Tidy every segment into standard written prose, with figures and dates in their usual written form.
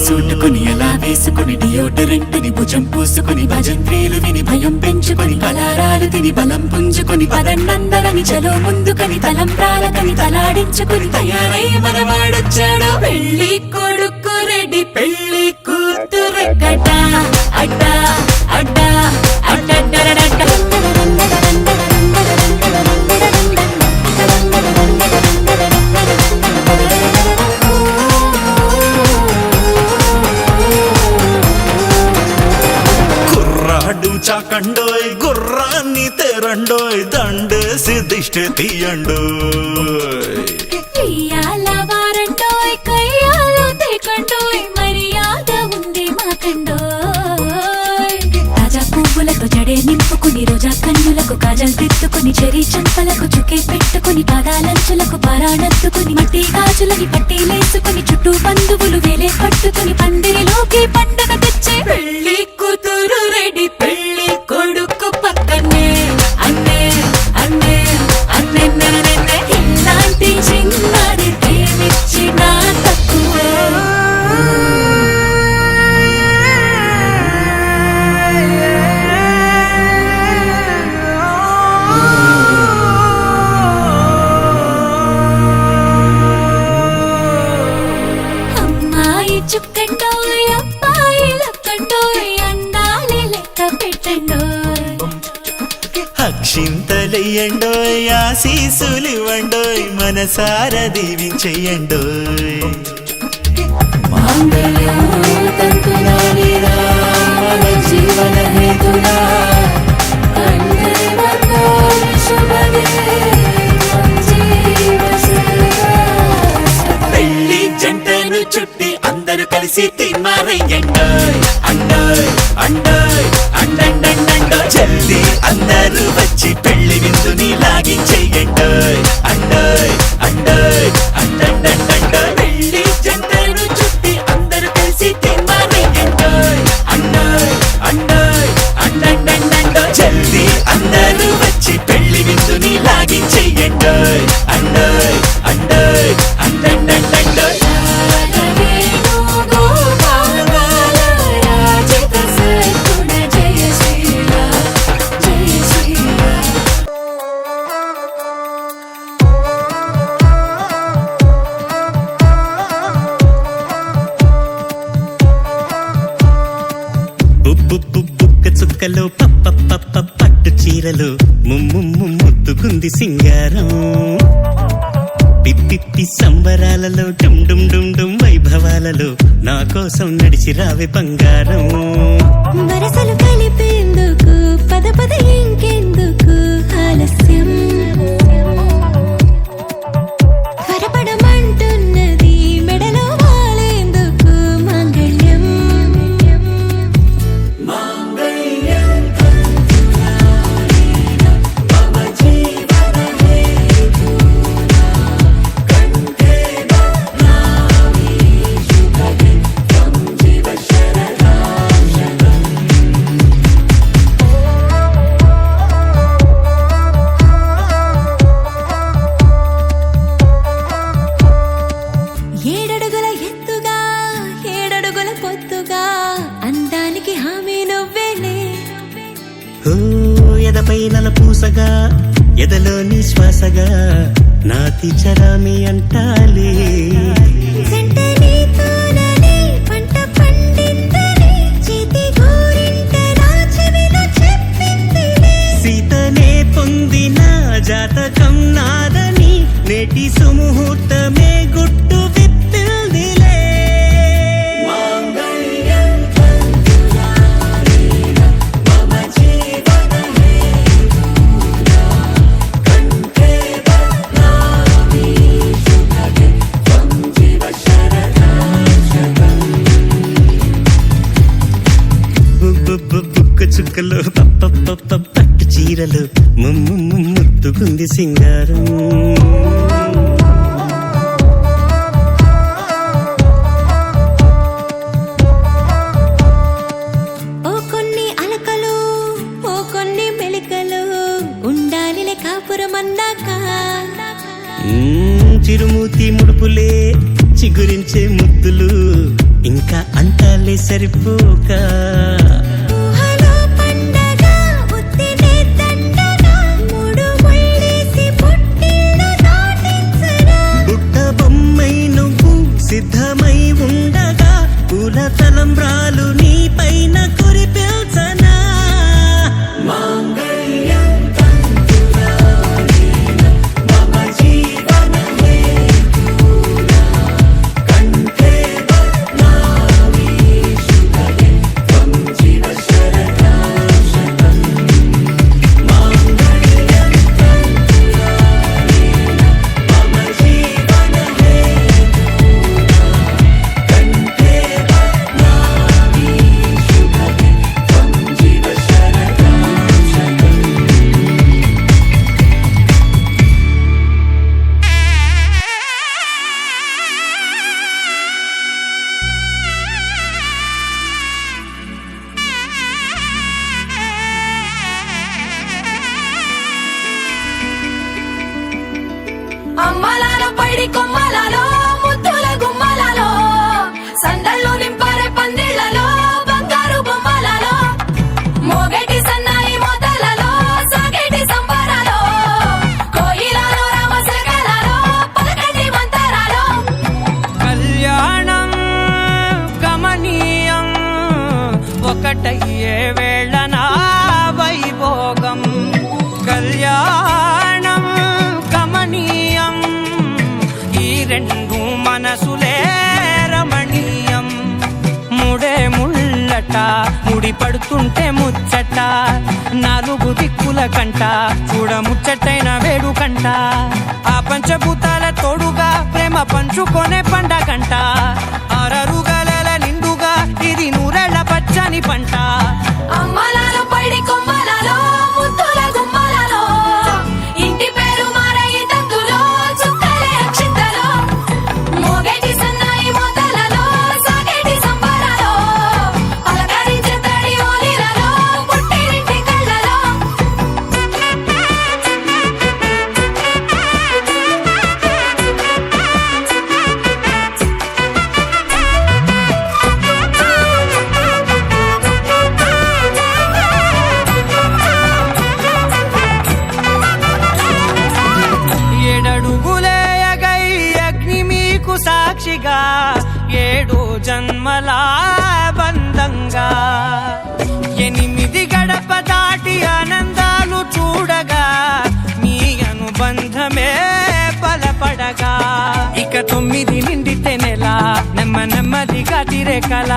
సూటుకుని అలా వేసుకుని డియోడరెంట్ ని భుజం పూసుకుని భజంత్రీలు విని భయం పెంచుకొని పలారాలు తిని బలం పుంజుకొని పదన్నందరని చలో ముందుకని తలంప్రాలకని తలాడించుకుని తయారై మనవాడొచ్చాడు పెళ్లి కొడుకు రెడ్డి పెళ్లి కూతురెక్కట అడ్డా అడ్డా అడ్డడ్డరడడ్డ చాకండోయ్ గుర్రాన్ని తెరండోయ్ దండేసి దిష్టి తీయండోయ్ వారండోయ్ కయ్యాలు తెకండోయ్ మర్యాద ఉంది మాకండోయ్ తాజా పువ్వులతో జడే నింపుకుని రోజా కన్నులకు కాజల్ తిట్టుకుని చెరి చంపలకు చుకే పెట్టుకుని పాదాలంచులకు పారాణత్తుకుని మట్టి గాజులని పట్టీలేసుకుని చుట్టూ బంధువులు వేలే పట్టుకుని పందిరిలోకి పండగ తెచ్చే పెళ్లి కూతురు రెడీ పెళ్లి కొడుకు పక్కనే అన్నే అన్నే అన్నే నన్నే ఇలాంటి చిన్నది ప్రేమించినా తక్కువే అమ్మాయి చుక్కండోయ్ అబ్బాయి లక్కండోయ్ అందాలి లెక్క పెట్టండోయ్ అక్షింతలెయ్యండోయ్ ఆశీసులివ్వండోయ్ మనసార దీవించెయ్యండోయ్ జీవన హేతునా పెళ్లి జంటను చుట్టి అందరూ కలిసి తిమ్మారయ్యండోయ్ అండోయ్ అండోయ్ అండండండండోయ్ జల్దీ అందరూ వచ్చి పెళ్లి విందుని లాగించెయ్యండోయ్ అండోయ్ అండోయ్ అండండండండోయ్ పెళ్లి జంటను చుట్టి అందరూ కలిసి తిమ్మారయ్యండోయ్ అండోయ్ అండోయ్ అండండండండోయ్ జల్దీ అందరూ వచ్చి పెళ్లి విందుని లాగించెయ్యండోయ్ అండోయ్ అండోయ్ అండండండండోయ్ బుక్క చుక్కలో పప్ప పప్ప పట్టు చీరలు ముమ్ము ముద్దుకుంది సింగారం పిప్పి సంబరాలలో డుమ్ డుమ్ డుమ్ డుమ్ వైభవాలలో నా కోసం నడిచి రావే బంగారం వరసలు కలిపేందుకు పద పద ఇంకెందుకు ఆలస్యం త్వరపడమంటున్నది మెడలో వాలేందుకు మాంగళ్యం ఏడడుగుల ఎత్తుగా ఏడడుగుల పొత్తుగా అందానికి హామీ నువ్వేలే ఓ ఎదపై నల పూసగా ఎదలోని శ్వాసగా నాతి చరామి అంటాలే జంట నీతోనని పంట పండిందని చేతి గోరింట నా చెవిలో చెప్పిందిలే సీతనే పొందిన జాతకం నాదని నేటి సుముహూర్తమే గుట్టు విప్పిల్దిలే బుక్క చుక్కలు పప్ప పట్టు చీరలు ముద్దుకుంది సింగారం ఓ కొన్ని అలకలు ఓ కొన్ని మెలికలు ఉండాలిలే కాపురం అందాక చిరుమూతి ముడుపులే చిగురించే ముద్దులు ఇంకా అంటాలే సరిపోక ఊహలో పండగ ఉత్తినే దండగ మూడు ముళ్ళేసి పుట్టిల్లు దాటించరా బుట్ట బొమ్మై నువ్వు సిద్ధమై ఉండగా పూల తలంబ్రాలు నీ పైన కురిపించనా అమ్మలాలో పైడి కొమ్మలలో ముద్దుల గుమ్మలలో సందళ్ళు నింపరే పందిళ్లలో బంగారు బొమ్మలలో మోగేటి సన్నాయి మోతలలో సాగేటి సంబరాలో కోయిలలో రామశకలలో పలకటి మంతరాలో కళ్యాణం గమనీయం ఒకటయ్యే వేళ నా వైభోగం కళ్యాణం గమనీయం ఈ రెండు మనసులే రమణీయం ముడే ముళ్ళట ముడి పడుతుంటే ముచ్చట నాలుగు దిక్కుల కంట చూడ ముచ్చటైన వేడుకంట ఆ పంచభూతాల తోడుగా ప్రేమ పంచుకొనే పండగంట ఆరరుగల నిండుగా ఇది నూరెళ్ళ పచ్చని పంట అమ్మలాలో పైడి కొమ్మలలో ముద్దుల గుమ్మలలో ఇంటి పేరు మారయి తంతులో చుక్కలే అక్షింతలో మోగేటి సన్నాయి మోతలలో సాగేటి సంబరాలో పలకరించే తడి ఓలిలలో పుట్టినింటి కళ్ళలో ఏడడుగులే ఎగై అగ్ని మీకు సాక్షిగా ఏడు జన్మల బంధంగా ఎనిమిది గడప దాటి ఆనందాలు చూడగా మీ అనుబంధమే బలపడగా ఇక 9 నిండితే నెల నెమ్మదిగా తిరే కల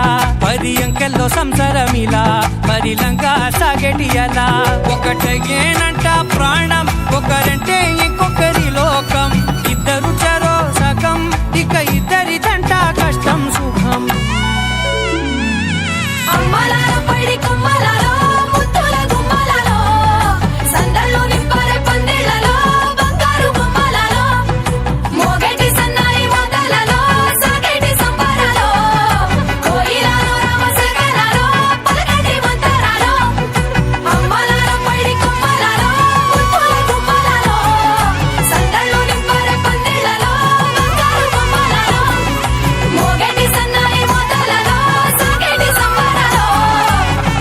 10 అంకెల్లో సంసారమిలా పరిలంగా సాగేటి అలా ఒకటేనంట ప్రాణం ఒకరంటే ఇంకొకరి లోకం ఇద్దరు చరో సగం ఇక ఇద్దరిదంట కష్టం సుఖం అమ్మలాలో పైడి కొమ్మలలో ముద్దుల గుమ్మలలో సందళ్ళు నింపరే పందిళ్లలో బంగారు బొమ్మలలో మోగేటి సన్నాయి మోతలలో సాగేటి సంబరాలో కోయిలలో రామశకలలో పలకటి మంతరాలో అమ్మలాలో పైడి కొమ్మలలో ముద్దుల గుమ్మలలో సందళ్ళు నింపరే పందిళ్లలో బంగారు బొమ్మలలో మోగేటి సన్నాయి మోతలలో సాగేటి సంబరాలో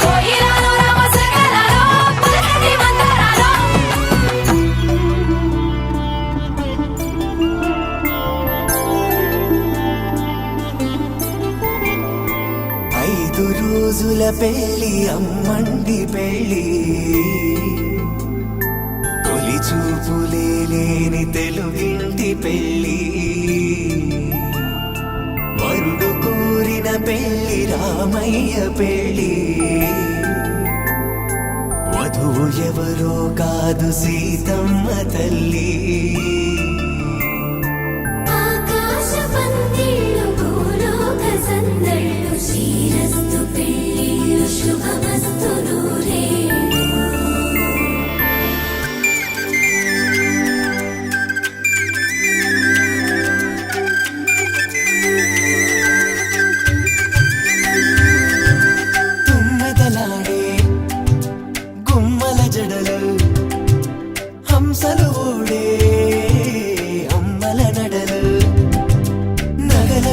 కోయిలలో రామశకలలో పలకటి మంతరాలో ఐదు రోజుల పెళ్లి అమ్మండి పెళ్లి తొలి చూపులే లేని తెలుగింటి పెళ్లి వరుడు కోరిన పెళ్లి రామయ్య పెళ్లి వధువు ఎవరో కాదు సీతమ్మ తల్లి ఆకాశ పందిళ్ళు భూలోక సందళ్ళు శ్రీరస్తు పెళ్ళిళ్ళు శుభమస్తు నూరేళ్ళు తుమ్మెదలాడే గుమ్మల జడలు హంసలు ఊడే అమ్మల నడలు నగల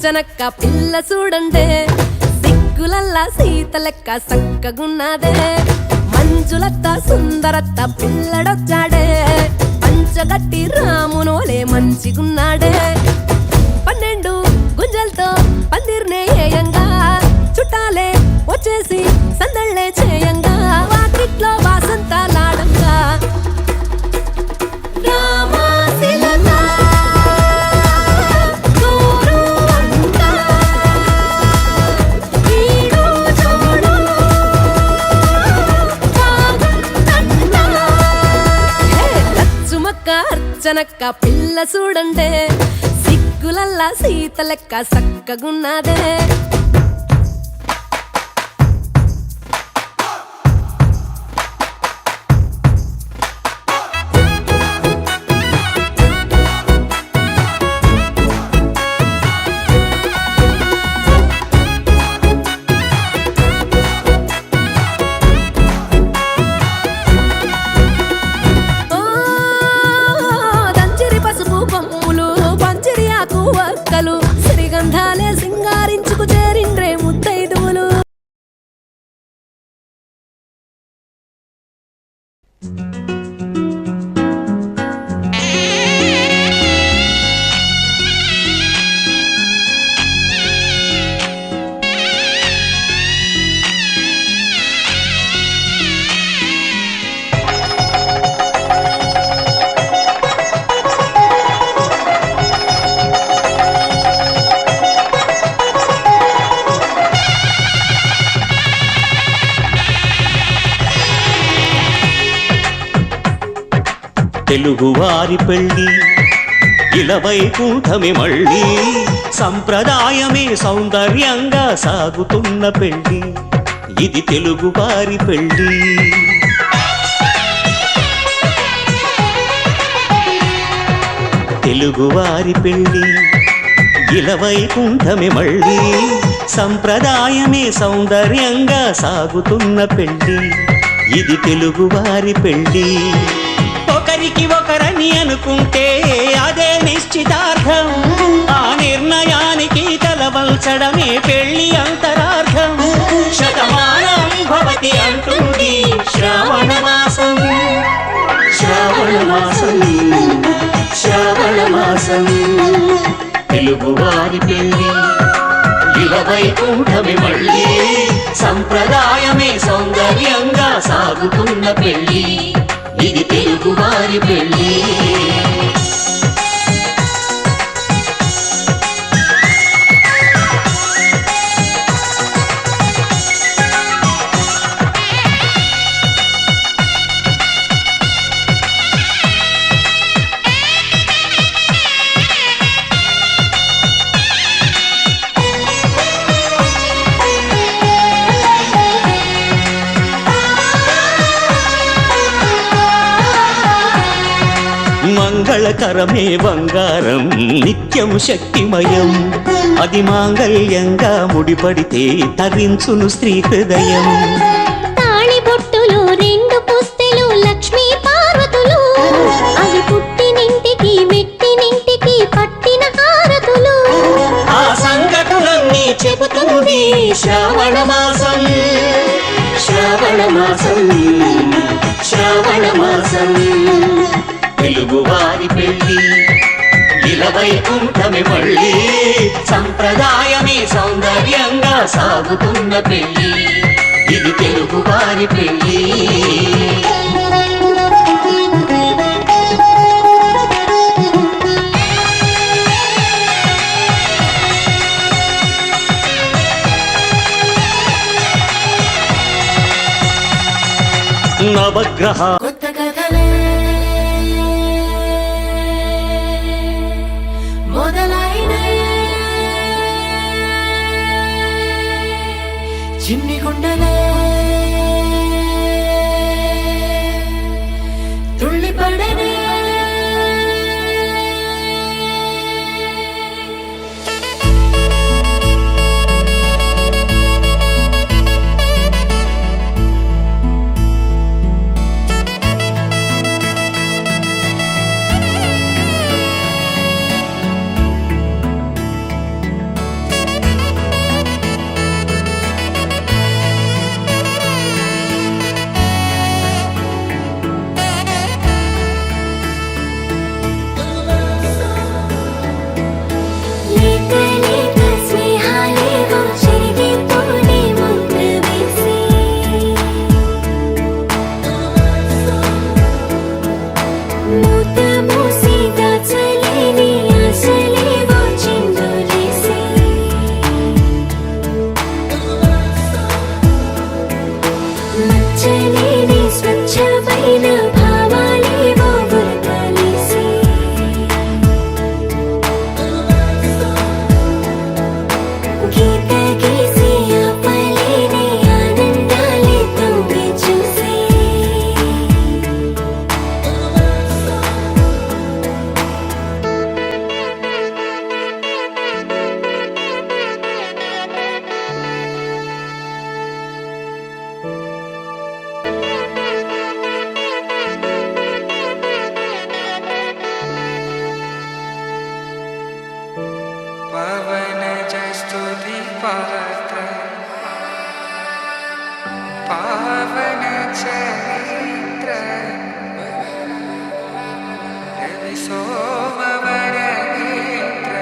అర్చనక్క పిల్ల చూడండే సిగ్గులల్లా సీత లెక్క సక్కగున్నదే మంజులత్త సుందరత్త పిల్లడొచ్చాడే పంచగట్టి రామునోలే మంచిగున్నాడే 12 గుంజలతో పందిర్నే ఏయంగా చుట్టాలే వచ్చేసి సందళ్ళే చేయంగా వాకిట్లో వాసంతాలాడంగా రామాశిలత గోరు అంట ఈడు చూడు బాగుందంట లచ్చుమక్క అర్చనక్క పిల్ల చూడండే సిగ్గులల్లా సీత లెక్క సక్కగున్నదే దంచిరి పసుపు కొమ్ములు పంచిరి ఆకు వక్కలు శ్రీగంధాలే సింగారించుకు చేరిండ్రే ముత్తైదువులు తెలుగువారి పెళ్ళి ఇలవైకుంఠమే మళ్ళీ సంప్రదాయమే సౌందర్యంగా సాగుతున్న పెళ్ళి ఇది తెలుగువారి పెళ్ళి తెలుగువారి పెళ్ళి ఇలవైకుంఠమే మళ్ళీ సంప్రదాయమే సౌందర్యంగా సాగుతున్న పెళ్ళి ఇది తెలుగువారి పెళ్ళి ఒకరికి ఒకరని అనుకుంటే అదే నిశ్చితార్థం ఆ నిర్ణయానికి తలవంచడమే పెళ్లి అంతరార్థం శతమానం భవతి అంటుంది శ్రావణ మాసం శ్రావణ మాసం శ్రావణ మాసం తెలుగువారి పెళ్లి ఇలవైకుంఠమే మళ్ళీ సంప్రదాయమే సౌందర్యంగా సాగుతున్న పెళ్లి ఇది తెలుగువారి పెళ్ళి మంగళకరమే బంగారం నిత్యం శక్తిమయం అది మాంగళ్యంగా ముడిపడితే తరించును స్త్రీ హృదయం తాళి బొట్టులు 2 పుస్తెలు లక్ష్మీ పార్వతులు అవి పుట్టినింటికి మెట్టినింటికి పట్టిన హారతులు ఆ సంఘటనలన్నీ చెబుతుంది శ్రావణ మాసం శ్రావణ మాసం శ్రావణ మాసం తెలుగువారి పెళ్ళి ఇలవైకుంఠమే మళ్ళీ సంప్రదాయమే సౌందర్యంగా సాగుతున్న పెళ్ళి ఇది తెలుగువారి పెళ్ళి నవగ్రహ కొత్త కథలే మొదలైనయే చిన్ని గుండెలే తుళ్ళిపడనే పాత్ర పావన చరిత్ర రవి సోమవర నేత్ర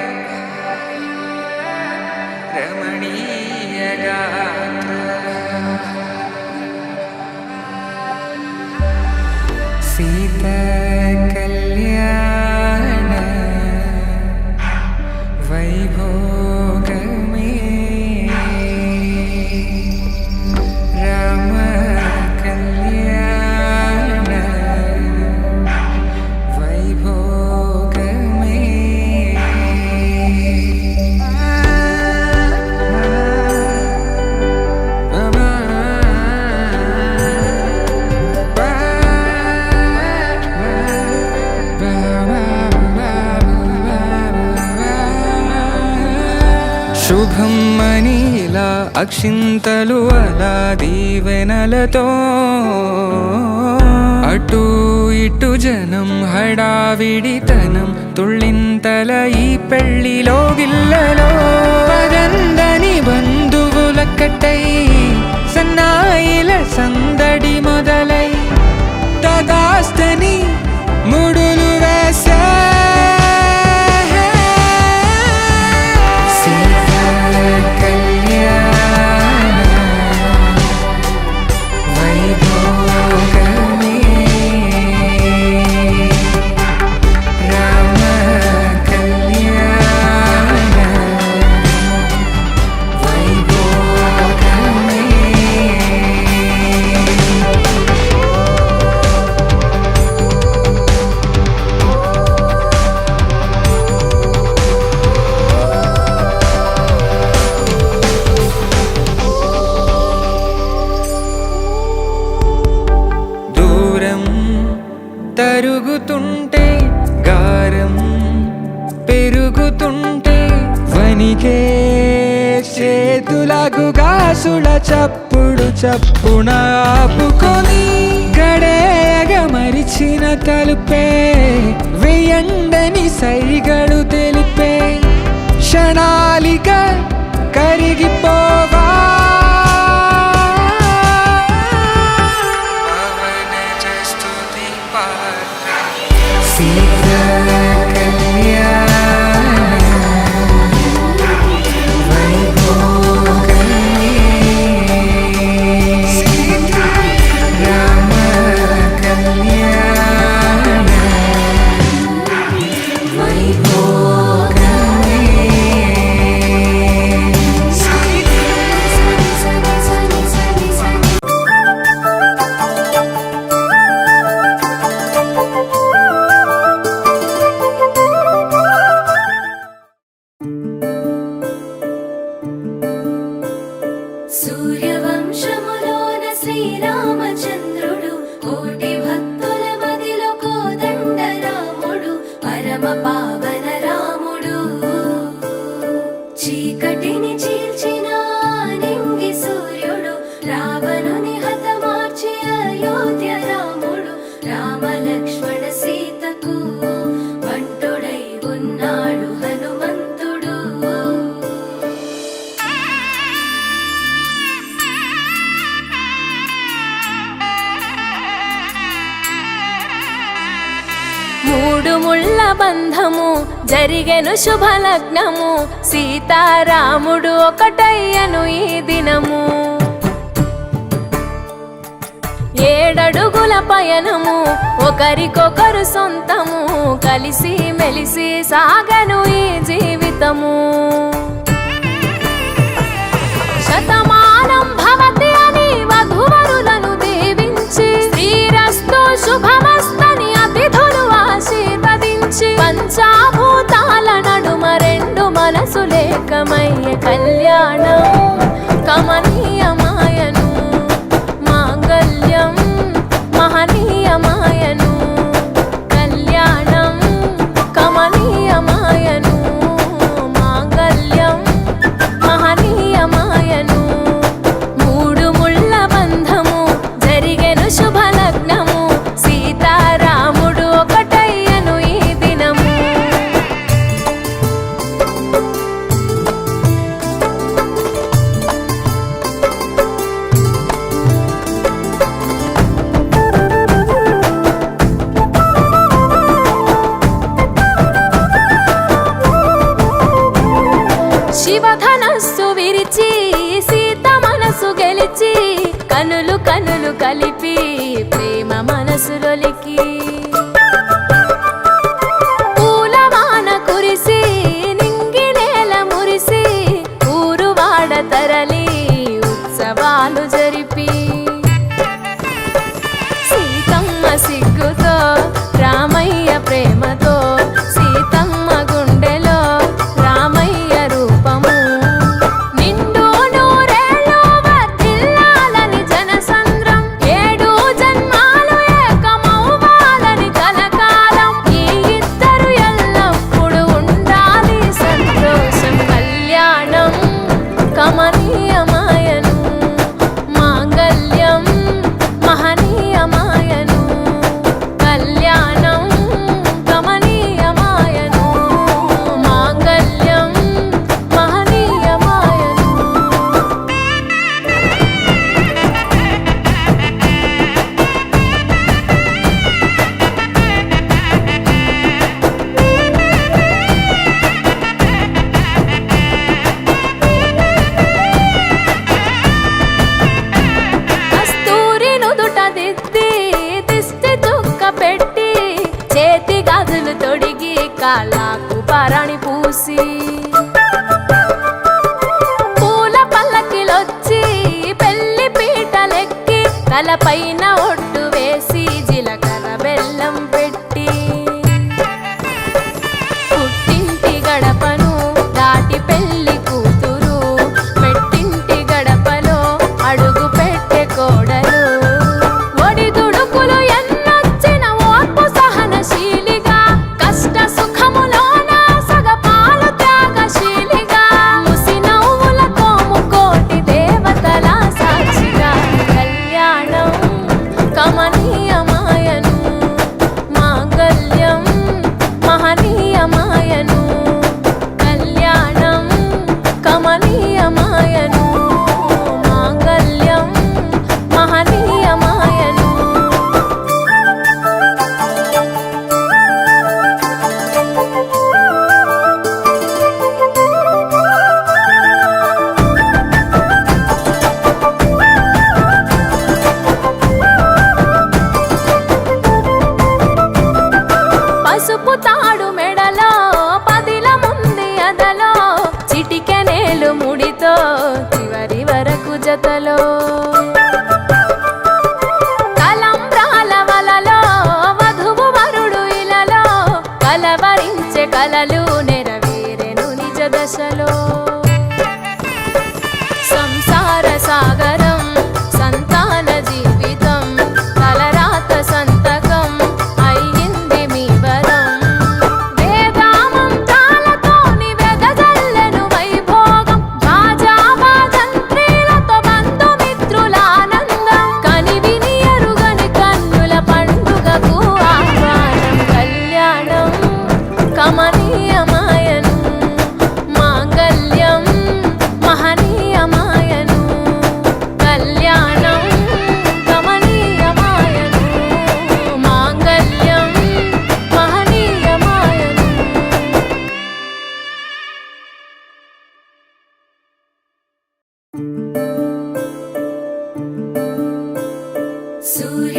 రమణీయ గాత్ర సీతా కళ్యాణ వైభోగమే రామ కళ్యాణ వైభోగమే శుభం మనీలా అక్షింతలు అలా దీవెనలతో అటు ఇటు జనం హడావిడితనం తుళ్ళింతల ఈ పెళ్లిలో గిల్లలో పదందని బంధువులక్కటై సన్నాయిల సందడి మొదలై తదాస్తని ముడులు వేసే తరుగుతుంటే గారం పెరుగుతుంటే వనికే చేతులకు గాసుల చప్పుడు చప్పున ఆపుకొని గడేగ మరిచిన తలుపే వెయ్యండని సైగడు తెలిపే క్షణాలిక కరిగిపోవా సూర్యవంశములోన శ్రీరామచంద్రుడు కోటి భక్తుల మదిలో కోదండ రాముడు పరమ పావన రాముడు చీకటిని చీల్చిన నింగి సూర్యుడు రావణుని హతమార్చి అయోధ్య రాముడు రామ లక్ష్మణ సీతకు బంటుడై ఉన్నాడు హనుమంతుడు మూడు ముళ్ళ బంధము జరిగెను శుభలగ్నము సీతారాముడు ఒకటయ్యను ఈ దినము 7 అడుగుల పయనము ఒకరికొకరు సొంతము కలిసి మెలిసి సాగను ఈ జీవితము శతమానం భవతి అని వధువరులను దీవించి శ్రీరస్తు శుభమస్తని అతిథులు ఆశీర్వదించి పంచాభూతాల నడుమ 2 మనసులేకమయ్య కళ్యాణం కమనీయమాయను మాంగళ్యం మహనీయమాయను కళ్యాణం కమనీయమాయను మాంగళ్యం మహనీయమాయను 3 ముళ్ళ బంధము జరిగెను శుభలగ్నము సీతారాముడు ఒకటయ్యను ఈ దినము శివధనస్సు విరిచి సీత మనసు గెలిచి కనులు కనులు కలిపి ప్రేమ మనసులొలికి పూలవాన కురిసి నింగి నేల మురిసి ఊరు వాడ తరలి ఉత్సవాలు జరిపి సీతమ్మ సిగ్గుతో రామయ్య ప్రేమతో సీతమ్మ గుండెలో రామయ్య రూపము నిండు నూరేళ్ళు వర్ధిల్లాలని జనసంద్రం 7 జన్మాలు ఏకమవ్వాలని కలకాలం ఈ ఇద్దరు ఎల్లప్పుడూ ఉండాలి సంతోషం కళ్యాణం కమనీయమాయను మాంగళ్యం మహనీయమాయను కళ్యాణం కమనీయమాయను మాంగళ్యం మహనీయమాయను కస్తూరి నుదుట దిద్ది దిష్టి చుక్క పెట్టి చేతి గాజులు తొడిగి కాళ్ళకు పరాణి పూసి పూల పల్లకిలొచ్చి పెళ్లి పీటలెక్కి తలపైన ఒట్టు వేసి జీలకర్ర బెల్లం పెట్టి పుట్టింటి గడపను దాటి పెళ్లి కూతురు మెట్టింటి గడపలో అడుగు పెట్టే కోడలు ఒడిదుడుకులు ఎన్నొచ్చిన ఓర్పు సహనశీలిగా కష్ట సుఖములోన సగపాలు త్యాగశీలిగా ముసి నవ్వులతో ముకోటి దేవతల సాక్షిగా కళ్యాణం కమనీయమాయను మాంగళ్యం మహనీయమాయను కళ్యాణం కమనీయమాయను మాంగళ్యం మహనీయమాయను పసుపు తాడు మెడలో పదిల ముంది అదలో చిటికెనేలు ముడితో చివరి వరకు జతలో తలంబ్రాల వలలో వధువు వరుడు ఇలలో కలవరించే కలలు నెరవేరెను నిజ దశలో సంసార సాగరం సంతాన జీవితం తలరాత సంతకం అయ్యింది మీ వరం వేదామంత్రాలతోని వెదజల్లెను వైభోగం భాజావాజంత్రీలతో బంధుమిత్రుల ఆనందం కనివిని ఎరుగని కన్నుల పండుగకు ఆహ్వానం కళ్యాణం కమనీయమాయను మాంగళ్యం మహనీయమాయను కళ్యాణం కమనీయమాయను మాంగళ్యం మహనీయమాయను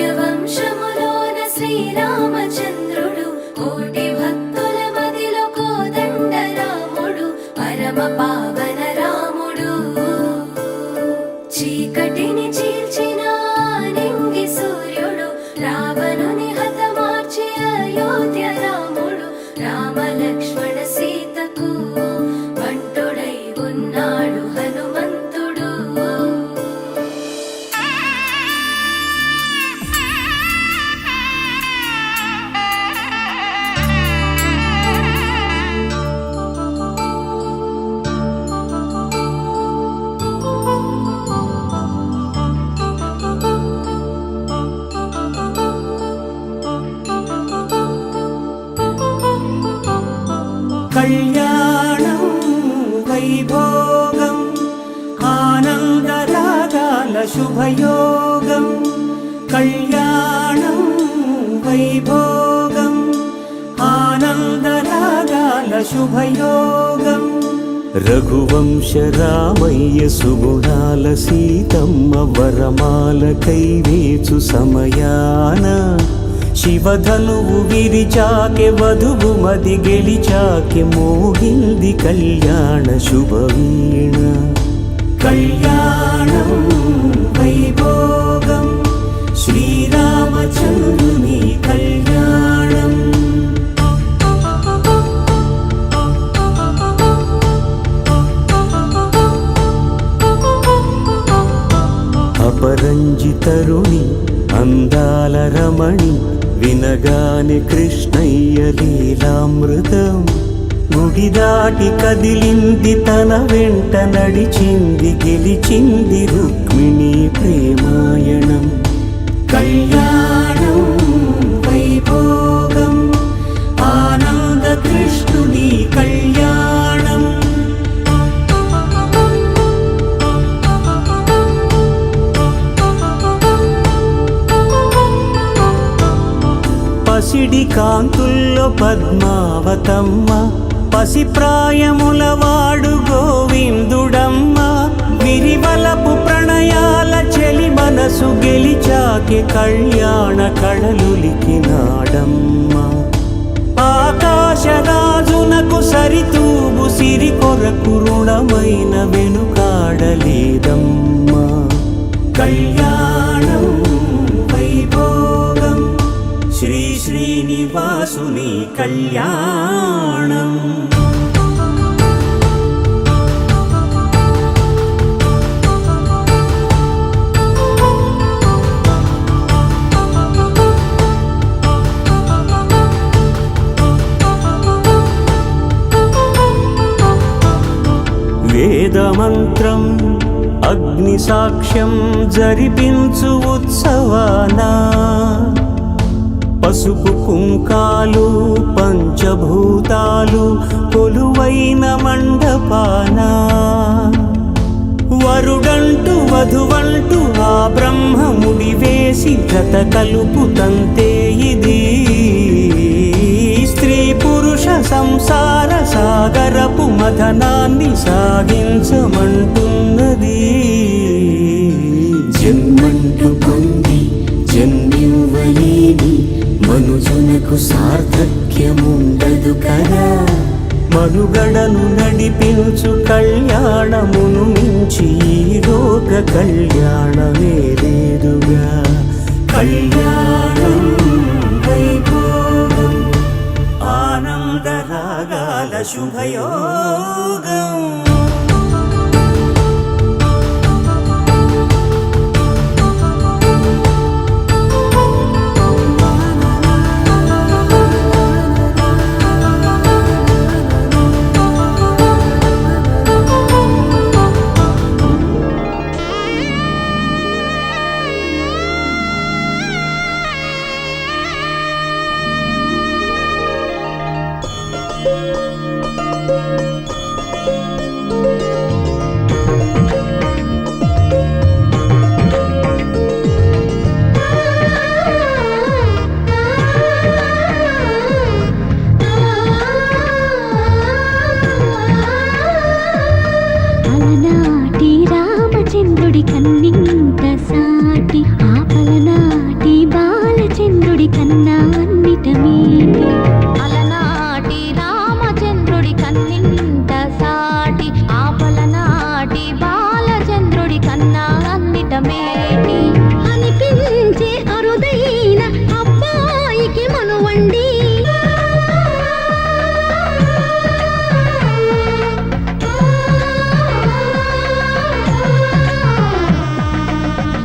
సూర్యవంశములోన శ్రీరామచంద్రుడు కోటి భక్తుల మదిలో కోదండ రాముడు పరమ పావన రాముడు చీకటిని చీల్చిన నింగి సూర్యుడు రావణుని హతమార్చి అయోధ్య రాముడు రామ లక్ష్మణ సీతకు బంటుడై ఉన్నాడు హనుమంతుడు కళ్యాణం వైభోగం ఆనందరాగాల శుభయోగం కళ్యాణం వైభోగం ఆనందరాగాల శుభయోగం రఘువంశ రామయ్య సుగుణాల సీతమ్మ వరమాల కైవేచు సమయాన శివధనువు విరిచాకె వధువు మది గెలిచాకె మోగింది కళ్యాణ శుభవీణ కళ్యాణం వైభోగం శ్రీరామచంద్రుని కళ్యాణం అపరంజి తరుణి అందాల రమణి వినగాని కృష్ణయ్య లీలామృతం గుడి దాటి కదిలింది తన వెంట నడిచింది గెలిచింది రుక్మిణి ప్రేమాయణం కళ్యాణం వైభోగం ఆనంద కృష్ణుని కళ్యాణం పసిడి కాంతుల్లో పద్మావతమ్మ పసిప్రాయముల వాడు గోవిందుడమ్మ విరివలపు ప్రణయాల చెలి మనసు గెలిచాకే కళ్యాణ కళలులికినాడమ్మ ఆకాశరాజునకు సరితూగు సిరి కొరకు రుణమైన వెనుకాడలేదమ్మ కళ్యాణం వైభోగం శ్రీ శ్రీనివాసుని కళ్యాణం వేదమంత్రం అగ్ని సాక్ష్యం జరిపించు ఉత్సవానా పసుపు కుంకాలు పంచభూతాలు కొలువైన మండపాన వరుడంటూ వధువంటూ ఆ బ్రహ్మముడి వేసి జత కలుపుతంతే ఇది స్త్రీ పురుష సంసార సాగరపు మథనాన్ని సాగించమంటున్నది జన్మంటూ పొంది జన్మివ్వలేని మనుజునకు సార్థక్యముండదు కదా మనుగడను నడిపించు కళ్యాణమును మించి ఈ లోక కళ్యాణమే లేదుగా కళ్యాణం వైభోగం ఆనందరాగాల శుభయోగం అలనాటి రామచంద్రుడి కన్నింత సాటి ఆపలనాటి బాలచంద్రుడి కన్నా అన్నిట మీది అలనాటి రామచంద్రుడి కన్నింత సాటి ఆపలనాటి బాలచంద్రుడి కన్నా అన్నిట మేటి అనిపించే అరుదైన అబ్బాయికి మనువండి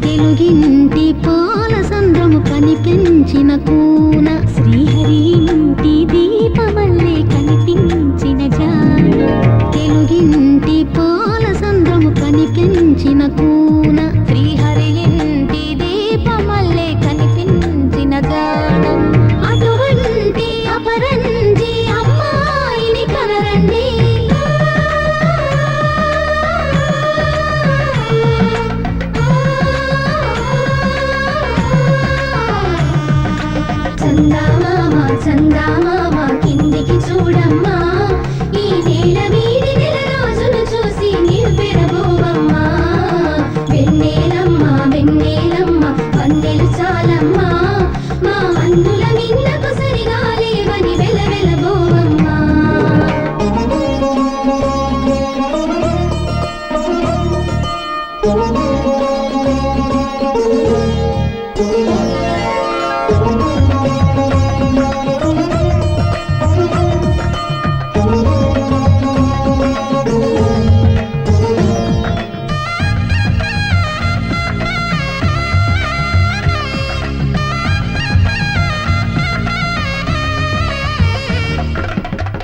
తెలుగింటి పాల సంద్రము కనిపించిన కూన శ్రీహరి ఇంటి దీపమల్లే కనిపించిన జాన తెలుగింటి పాల సంద్రము కనిపించిన కూన శ్రీహరి ఇంటి దీపమల్లే కనిపించిన జాన అటువంటి అపరంజి అమ్మాయిని కనరండి చందామామ కిందికి చూడమ్మా ఈ నేల వీడి నెల రోజు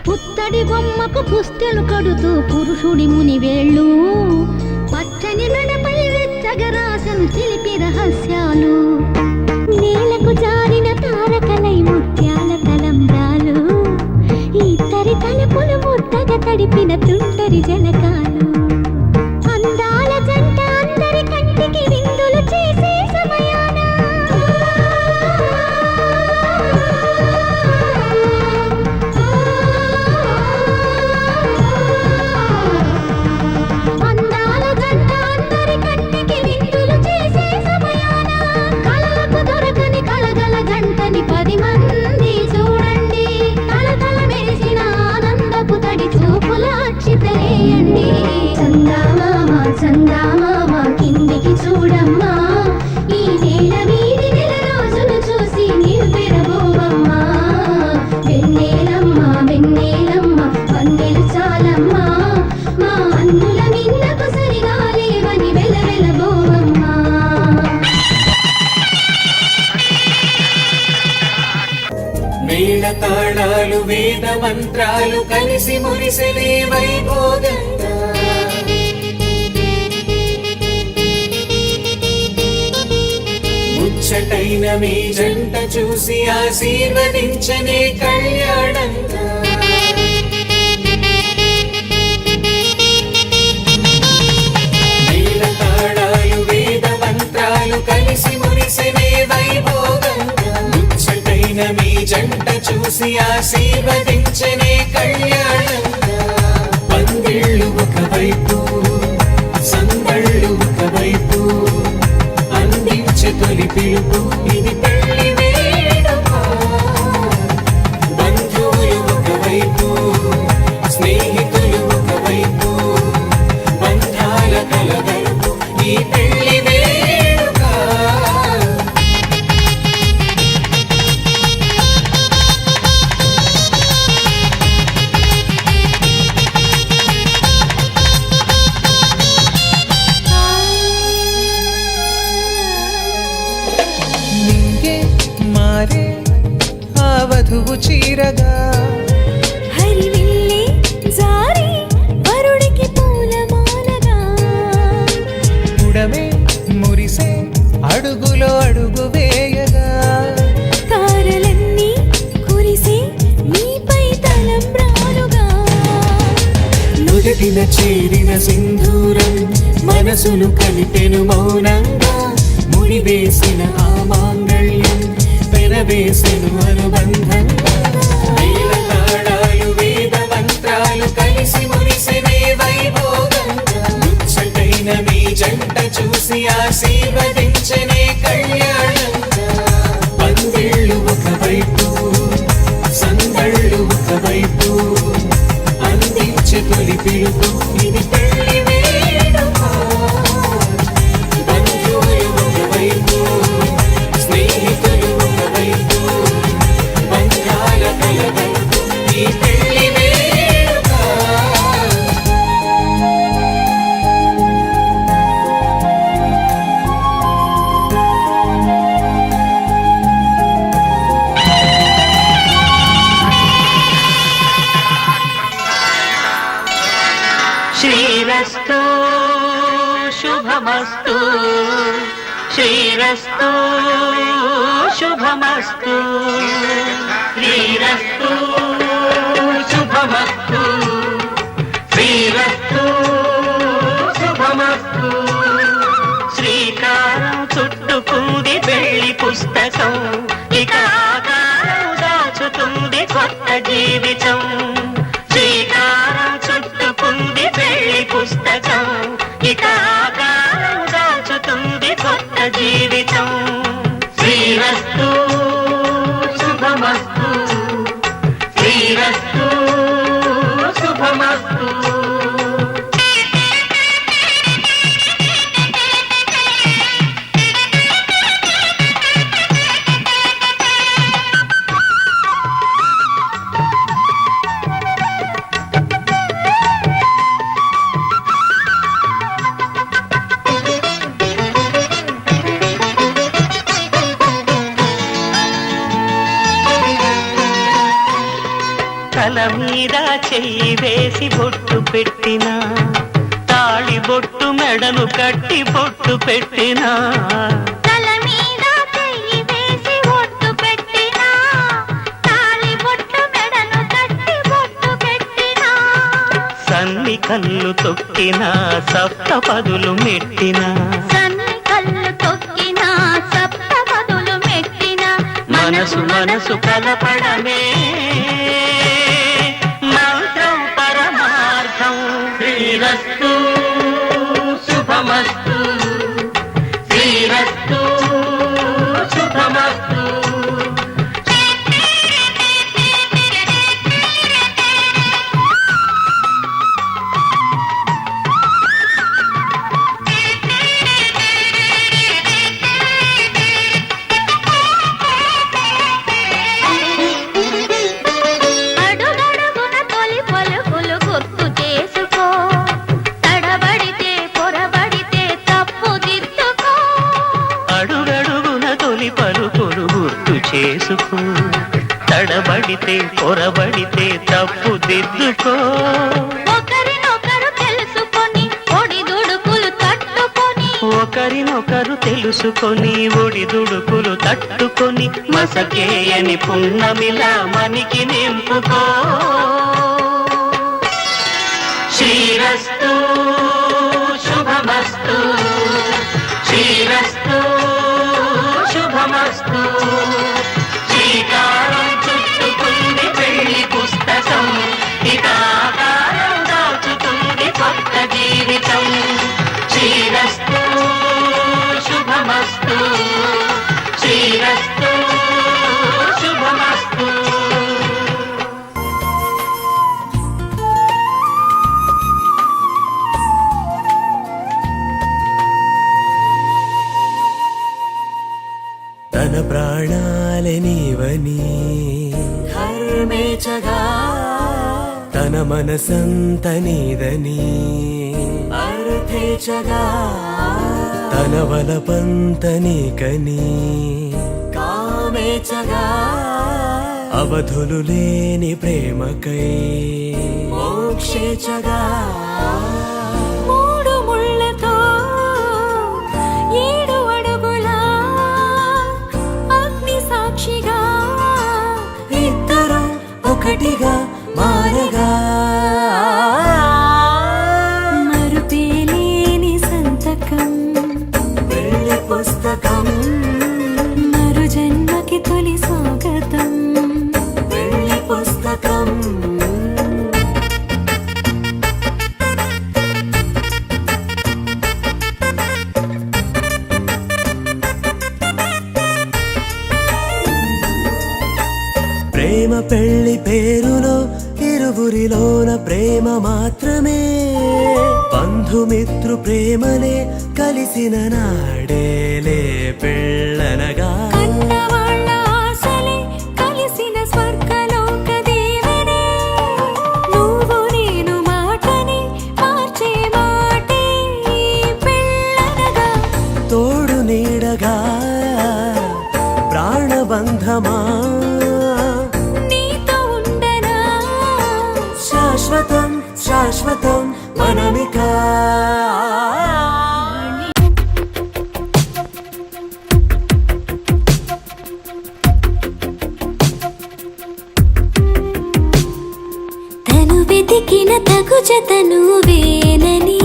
పుత్తడి బొమ్మకు పుస్తెలు కడుతూ పురుషుడి ముని వేళ్ళు పచ్చని నడపై వెచ్చగరాసను చిలిపి రహస్యాలు నేలకు జారిన తారకలై ముత్యాల తలంబ్రాలు ఇద్దరి తలుపులు ముద్దగా తడిపిన తుంటరి జలకాలు అందాల జంట అందరి కంటికి విందులు చేసే సమయాన అందాల జంట అందరి కంటికి విందులు చేసే సమయాన కళ్ళకు దొరకని కళగల జంటని 10 మంది చూడండి తలతల మెరిసిన ఆనందపు తడి చూపుల అక్షితలేయండి చందామామ చందామామ కిందికి చూడమ్మా ఈ నేల వీడి నెల రోజులు చూసి నివ్వెరబోవమ్మా వెన్నెలమ్మ వెన్నెలమ్మ వన్నెలు చాలమ్మా మా అన్నుల మిన్నకు సరిగా లేవని వెలవెలబోవమ్మా మేళ తాళాలు వేద మంత్రాలు కలిసి మురిసెలే వైభోగంగా ముచ్చటైన మీ జంట చూసి ఆశీర్వదించనే కళ్యాణంగా మేళ తాళాలు వేద మంత్రాలు కలిసి మురిసెనే వైభోగంగా ముచ్చటైన మీ జంట చూసి ఆశీర్వదించనే కళ్యాణంగా పందిళ్ళు ఒకవైపు సందళ్ళు ఒకవైపు అందించే తొలి పిలుపు ఇది పెళ్లి వేడుక బంధువులు ఒకవైపు స్నేహితులు ఒకవైపు బంధాల కలగలుపు ఈ పెళ్లి వేడుక నింగే మారే ఆ వధువు చీరగా హరివిల్లి జారి వరుడికి పూలమాలగా ఉడమే మురిసే అడుగులో అడుగు వేయగా తారలన్నీ కురిసి నీపై తలంబ్రాలుగా నుదిటిన చేరిన సింధూరం మనసును కలిపెను మౌనంగా ముడివేసిన ఆ మాంగళ్యం పెనవేసెను అనుబంధంగా మేళ తాళాలు వేద మంత్రాలు కలిసి మురిసెనే వైభోగంగా ముచ్చటైన మీ జంట చూసి ఆశీర్వదించనే కళ్యాణంగా పందిళ్ళు ఒకవైపు సందళ్ళు ఒకవైపు అందించే తొలి పిలుపు ఇది పెళ్లి వేడుక బంధువులు ఒకవైపు స్నేహితులు ఒకవైపు బంధాల కలగలుపు ఈ పెళ్లి వేడుక శ్రీరస్తు శుభమస్తు శ్రీరస్తు శుభమస్తు శ్రీరస్తు శుభమస్తు శ్రీరస్తు శుభమస్తు శ్రీకారం చుట్టుకుంది పెళ్లి పుస్తకం ఇక ఆకారం దాచుతుంది కొత్త జీవితం శ్రీకారం చుట్టుకుంది పెళ్లి పుస్తకం ఇక ఆకారం దాచుతుంది కొత్త జీవితం శ్రీరస్తు శుభమస్తు శ్రీరస్తు శుభమస్తు తల మీద చెయ్యి వేసి బొట్టు పెట్టినా తాళి బొట్టు మెడను కట్టి బొట్టు పెట్టినా తల మీద చెయ్యి వేసి ఒట్టు పెట్టినా తాళి బొట్టు మెడను కట్టి బొట్టు పెట్టినా సన్ని కళ్ళు తొక్కినా సప్తపదులు మెట్టినా సన్ని కళ్ళు తొక్కినా సప్తపదులు మెట్టినా మనసు మనసు కలపడమే మంత్రం పరమార్థం శ్రీరస్తు శుభమస్తు శ్రీరస్తు శుభమస్తు అడుగడుగున తొలి పలుకులు గుర్తు చేసుకో తడబడితే పొరబడితే తప్పు దిద్దుకో అడుగడుగున తొలి పలుకులు గుర్తు చేసుకో తడబడితే పొరబడితే తప్పు దిద్దుకో ఒకరినొకరు తెలుసుకొని ఒడిదుడుకులు తట్టుకొని ఒకరినొకరు తెలుసుకొని ఒడిదుడుకులు తట్టుకొని మసకేయని పున్నమిలా మనికి నింపుకో శ్రీరస్తు శుభమస్తు శ్రీరస్తు శుభమస్తు శ్రీకారం చుట్టుకుంది పెళ్లి పుస్తకం ఇకాకారం దాచుతుంది కొత్త జీవితం శ్రీరస్తు శుభమస్తు శ్రీరస్తు శుభమస్తు తన ప్రాణాలనివని హర్మేచగా తన మనసంత నీదని అర్థేచగా తన వలపంత నీకని కామేచగా అవధులు లేని ప్రేమకై మోక్షేచగా మూడు ముళ్ళతో 7 అడుగుల అగ్ని సాక్షిగా ఇద్దరు ఒకటిగా మారగా మరుపేలేని సంతకం పెళ్లి పుస్తకం మరు జన్మకి తొలి స్వాగతం పెళ్లి పుస్తకం ప్రేమ పెళ్లి పేరులో ఇరువురిలోన ప్రేమ మాత్రమే బంధుమిత్రు ప్రేమలే కలిసిన నాడేలే పెళ్ళనగా కన్నవాళ్ళ ఆశలే కలిసిన స్వర్గలోక దీవెనే నువ్వు నేను మాటని మార్చే మాటే పెళ్ళనగా తోడు నీడగా ప్రాణబంధమా నీతో ఉండనా శాశ్వతం శాశ్వతం మనమికా తను వెతికిన తగు జతను వేనని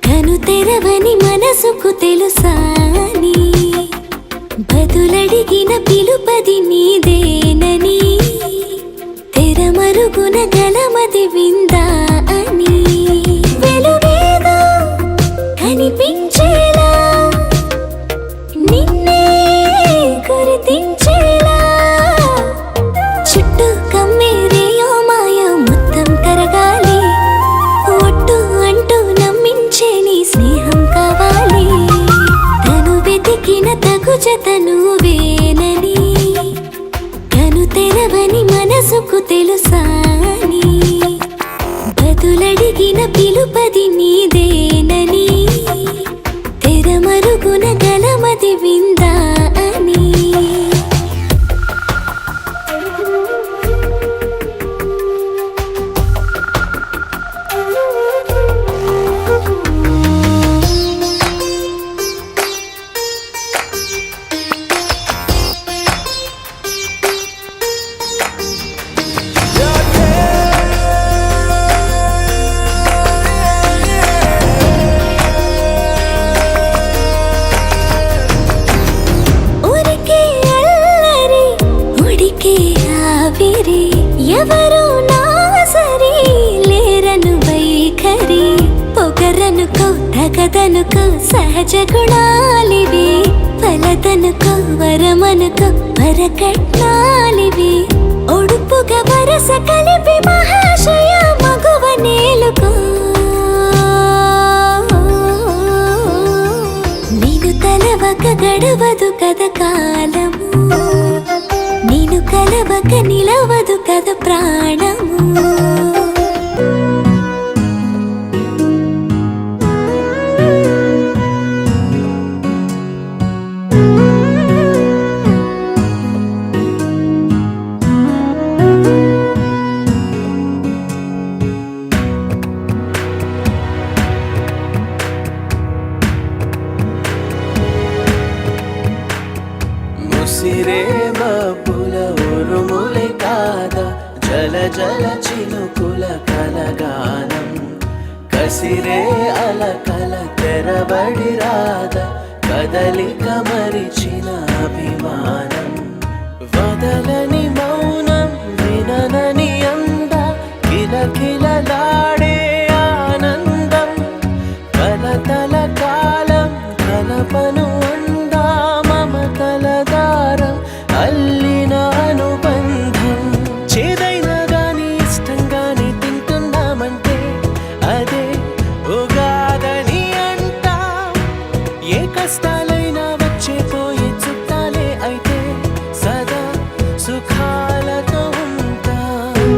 కను తెరవని మనసుకు తెలుసాని బదులడిగిన పిలుపది నీదేనని తెరమరుగున గలమది విందా అని వెలుగేదో కనిపించేలా నిన్నే గుర్తించేలా చుట్టూ కమ్మేరేయో మాయో మొత్తం కరగాలి ఒట్టు అంటూ నమ్మించే నీ స్నేహం కావాలి తను వెతికిన తగు జతను వేనని కను తెరవని మనసుకు తెలుసాని తగదనుకో తగదనుకో సహజ గుణాలివి ఫలదనుకో వరమనుకో వరకట్నాలివి ఒడుపుగా వరస కలిపి మహాశయ మగువ నేలుకో నేను తలవక గడవదు కద కాలము నేను కలవక నిలవదు కద ప్రాణము ముసిరే మబ్బుల ఉరుములే కాదా జల జల చినుకుల కలగానం కసిరే అలకల తెరబడి రాదా కదలిక మరిచిన అభిమానం వదలని మౌనం విననని అంద కిలకిలలాడే ఆనందం కలతల కాలం కలపను అందా మమతల దారం అల్లిన అనుబంధం చేదైనా గాని ఇష్టంగానే తింటున్నామంటే అదే ఉగాదని అంటాం ఏ కష్టాలైనా వచ్చే పోయే చుట్టాలే అయితే సదా సుఖాలతో ఉంటాం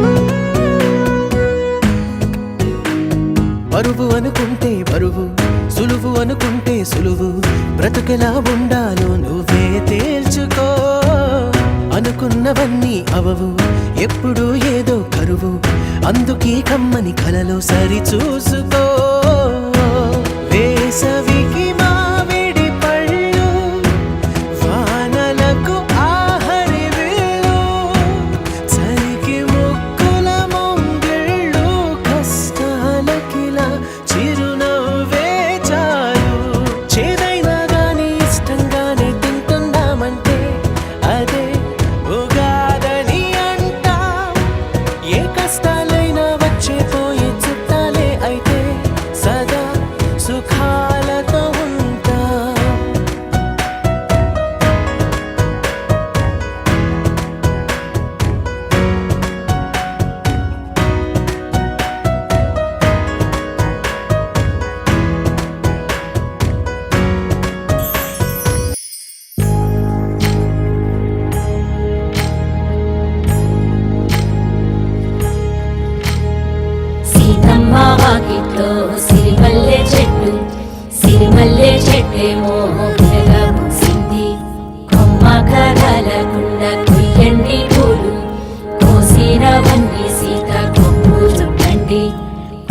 బరువు అనుకుంటే బరువు సులువు అనుకుంటే సులువు బ్రతుకెలా ఉండాలో నువ్వే తేల్చుకో అనుకున్నవన్నీ అవవు ఎప్పుడు ఏదో కరువు అందుకే కమ్మని కలలో సరి చూసుకో వేసవికి మామిడి పళ్ళు వానలకు ఆహరి విల్లు చలికి ముక్కుల ముంగిళ్ళు కష్టాలకిలా చిరునవ్వే చాలు చేదైనా గాని ఇష్టంగానే తింటున్నామంటే అదే ఉగాదని అంటాం ఏ కష్టాలైనా వచ్చే పోయే చుట్టాలే అయితే సదా సుఖాలతో ఉంటాం సీతమ్మ వాకిట్లో సిరిమల్లె చెట్టేమో పిల్లగా పూసింది కొమ్మ కదలకుండా కొయ్యండి పూలు కోసినవన్నీ సీత కొప్పు చుట్టండి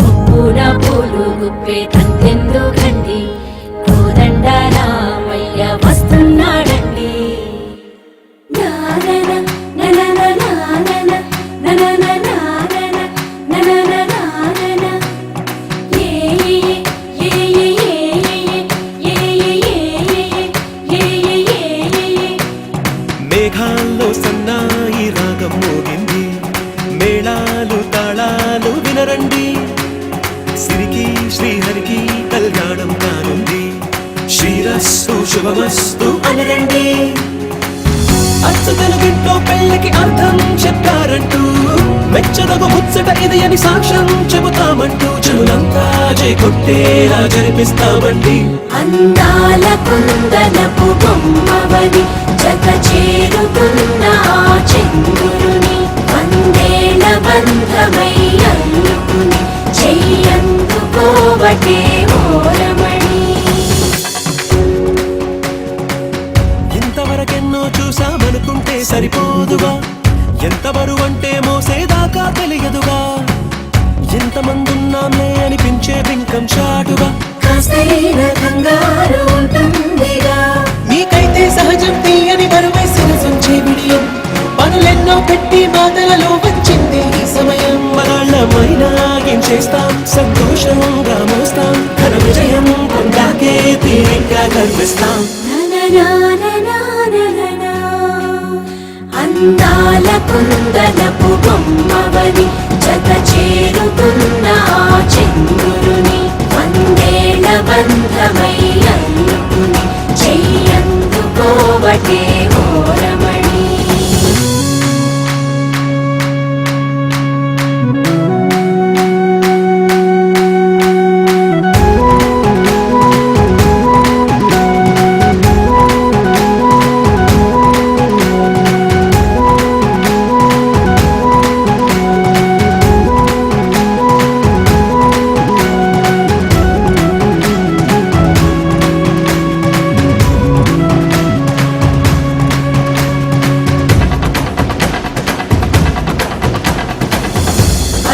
కొప్పున పూలు గుప్పే తంతెందుకండి కోదండ రామయ్య వస్తున్నాడండి నానన ననన నానన ననన నానన ననన నానన ఏ ఏ ఏ ఏ ఏ మేఘాల్లో సన్నాయి రాగం మోగింది మేళాలు తాళాలు వినరండి సిరికి శ్రీహరికి కళ్యాణం కానుంది శ్రీరస్తు శుభమస్తు అనరండి అచ్చ తెలుగింట్లో పెళ్ళికి అర్థం చెప్పారంటూ మెచ్చదగు ముచ్చట ఇది అని సాక్ష్యం చెబుతామంటూ జనులంతా జై కొట్టేలా జరిపిస్తామండి అందాల కుందనపు బొమ్మవని జత చేరుతున్న ఆ చంద్రుని వందేల బంధమై అల్లుకుని చెయ్యందుకోవటే ఓరమణి ఇంతవరకెన్నో చూసామనుకుంటే సరిపోదుగా ఎంత బరువంటే మోసేదాకా తెలియదుగా ఎంతమందున్నాంలే అనిపించే బింకం చాటుగా కాస్తైన కంగారు ఉంటుందిగా నీకైతే సహజం తీయని బరువై సరసంచే విడియం పనులెన్నో పెట్టి మాటలలో వచ్చింది ఈ సమయం మనాళ్ళమైనా ఏం చేస్తాం సంతోషంగా మోస్తాం ఘన విజయం పొందాకే తీరిగ్గా కనిపిస్తాం అందాల కుందనపు బొమ్మవని జత చేరుతున్న ఆ చంద్రుని వందేల బంధమై అందుకుని చెయ్యందుకోవటే ఓరమణి.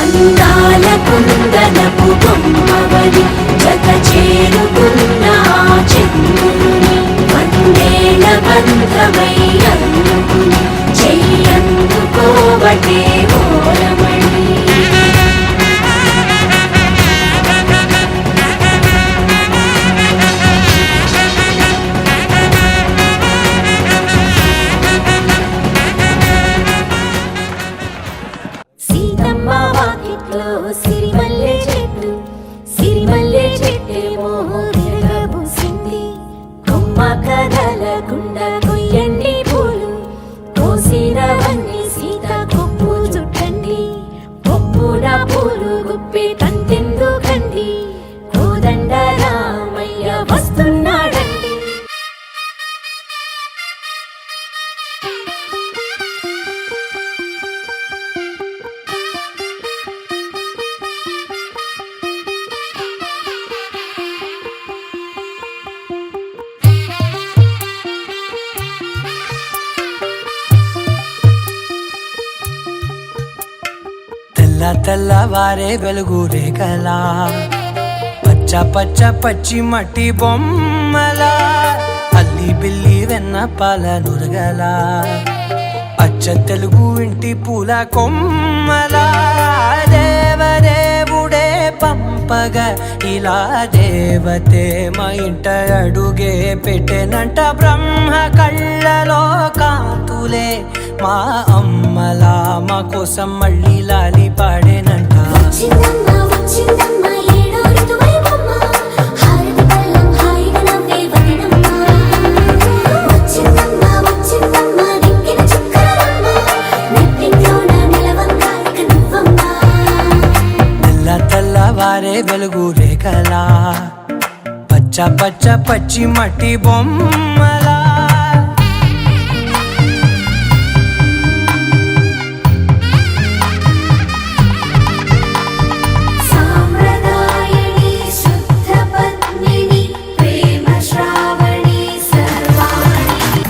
అందాల కుందనపు బొమ్మవని జత చేరుకున్న ఆ చంద్రుని వందేల బంధమై అందుకుని చెయ్యందుకోవటే ఓరమణి. సీతమ్మ వాకిట్లో సిరిమల్లె చెట్టు, సిరిమల్లె చెట్టేమో తిరగబూసింది. కొమ్మ కదలకుండా కొయ్యండి పూలు, కోసినవన్నీ సీత కొప్పు చుట్టండి. కొప్పున పూలు గుప్పే తంతెందుకండి, కోదండ రామయ్య వస్తున్నాడండి. తెల్ల తెల్లవారే వెలుగు రేఖలా, పచ్చ పచ్చ పచ్చి మట్టి బొమ్మలా, అల్లి బిల్లి వెన్న పాల నురగలా, అచ్చ తెలుగు ఇంటి పూల కొమ్మలా, దేవదేవుడే పంపగా ఇలా దేవతే మా ఇంట అడుగే పెట్టెనంట. బ్రహ్మ కళ్ళలో కాంతులే మా అమ్మలా మా కోసం మళ్ళీ లాలి పాడేనంట. వచ్చిందమ్మ వచ్చిందమ్మ ఏడో ఋతువైవమ్మ, హారతి పళ్ళం హాయిగా నవ్వే వదినమ్మ. వచ్చిందమ్మ వచ్చిందమ్మ దిక్కిన చుక్కలమ్మ, నెట్టింట్లోన నిలవంగా ఇక నువ్వమ్మ. తెల్ల తెల్లవారే వెలుగు రేఖలా, పచ్చ పచ్చ పచ్చి మట్టి బొమ్మలా. సాంప్రదాయని శుద్ధ పద్మిని ప్రేమ శ్రావణి సర్వాణి.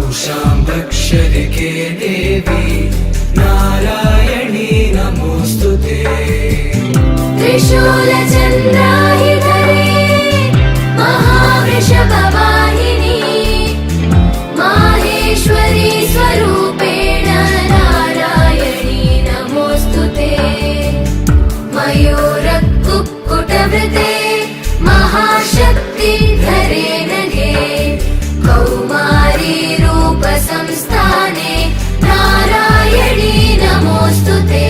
उषां वक्षरिके देवी नारायणी नमोऽस्तुते त्रिशूलचन्द्राहिधरे महावृषभवाहिनी माहेश्वरी स्वरूपेण नारायणी नमोऽस्तुते मयूरकुक्कुटवृते महाशक्तिधरे नगे कौमारी रूपसंस्थाने नारायणी नमोऽस्तुते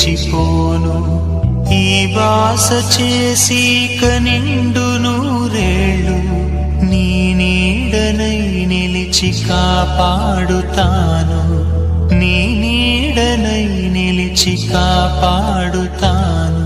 మరిచిపోను ఈ వాస చేసి కనిండు నూరేళ్ళు నీ నీడనై నిలిచి కాపాడుతాను నీ నీడనై నిలిచి కాపాడుతాను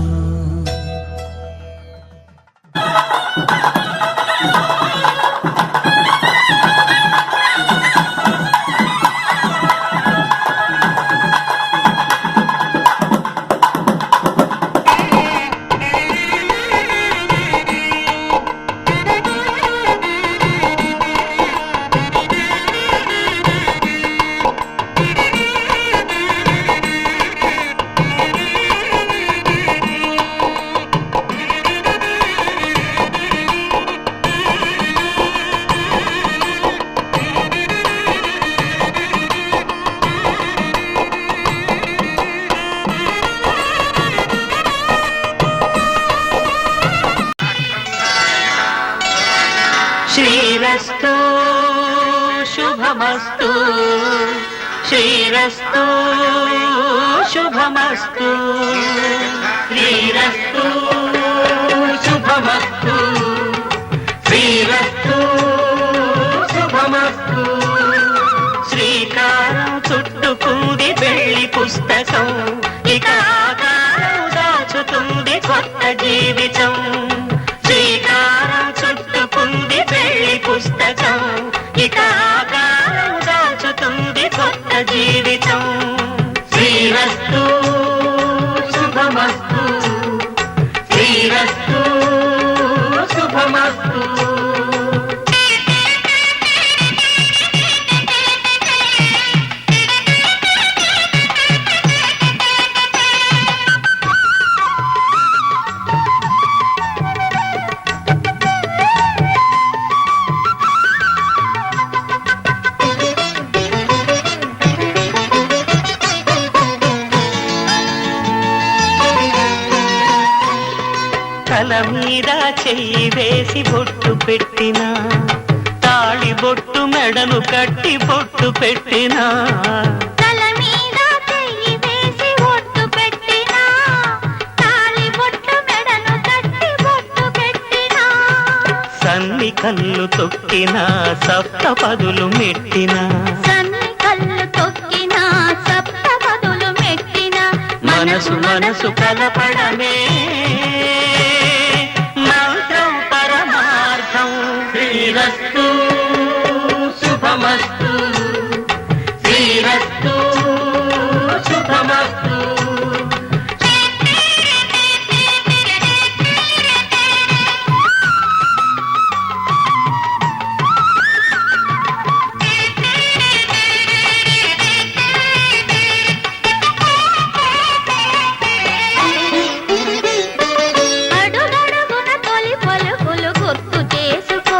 శ్రీరస్తు శుభమస్తు శ్రీరస్తు శుభమస్తు శ్రీరస్తు శుభమస్తు శ్రీరస్తు శుభమస్తు శ్రీకారం చుట్టుకుంది వెళ్ళి పుస్తకం ఇక ఆకారం దాచుతుంది కొత్త జీవితం శ్రీకారం చుట్టుకుంది వెళ్ళి పుస్తకం ఇక ఆకారం దాచుతుంది కొత్త జీవితం శ్రీరస్తు శుభమస్తు శ్రీరస్తు శుభమస్తు తల మీద చెయ్యి వేసి బొట్టు పెట్టినా తాళి బొట్టు మెడను కట్టి బొట్టు పెట్టినా తల మీద చెయ్యి వేసి బొట్టు పెట్టినా తాళి బొట్టు మెడను కట్టి బొట్టు పెట్టినా సన్ని కళ్ళు తొక్కినా సప్త పదులు మెట్టినా సన్ని కళ్ళు తొక్కినా సప్త పదులు మెట్టినా మనసు మనసు కలపడమే మంత్రం పరమార్థం శ్రీరస్తు శుభమస్తు శ్రీరస్తు శుభమస్తు అడుగడుగున తొలి పలుకులు గుర్తు చేసుకో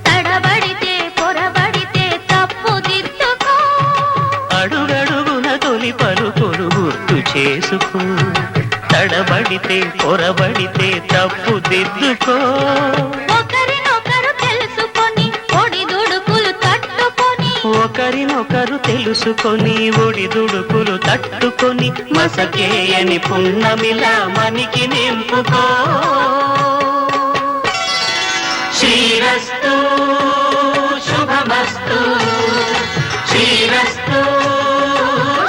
తడబడితే పొరబడితే తప్పు దిద్దుకో అడుగడుగున తొలి పలుకులు గుర్తు చేసుకో తడబడితే పొరబడితే తప్పు దిద్దుకో ఒకరినొకరు తెలుసుకొని ఒడిదుడుకులు తట్టుకొని ఒకరినొకరు తెలుసుకొని ఒడిదుడుకులు తట్టుకొని మసకేయని పున్నమిలా మనికి నింపుకో శ్రీరస్తు శుభమస్తు శ్రీరస్తు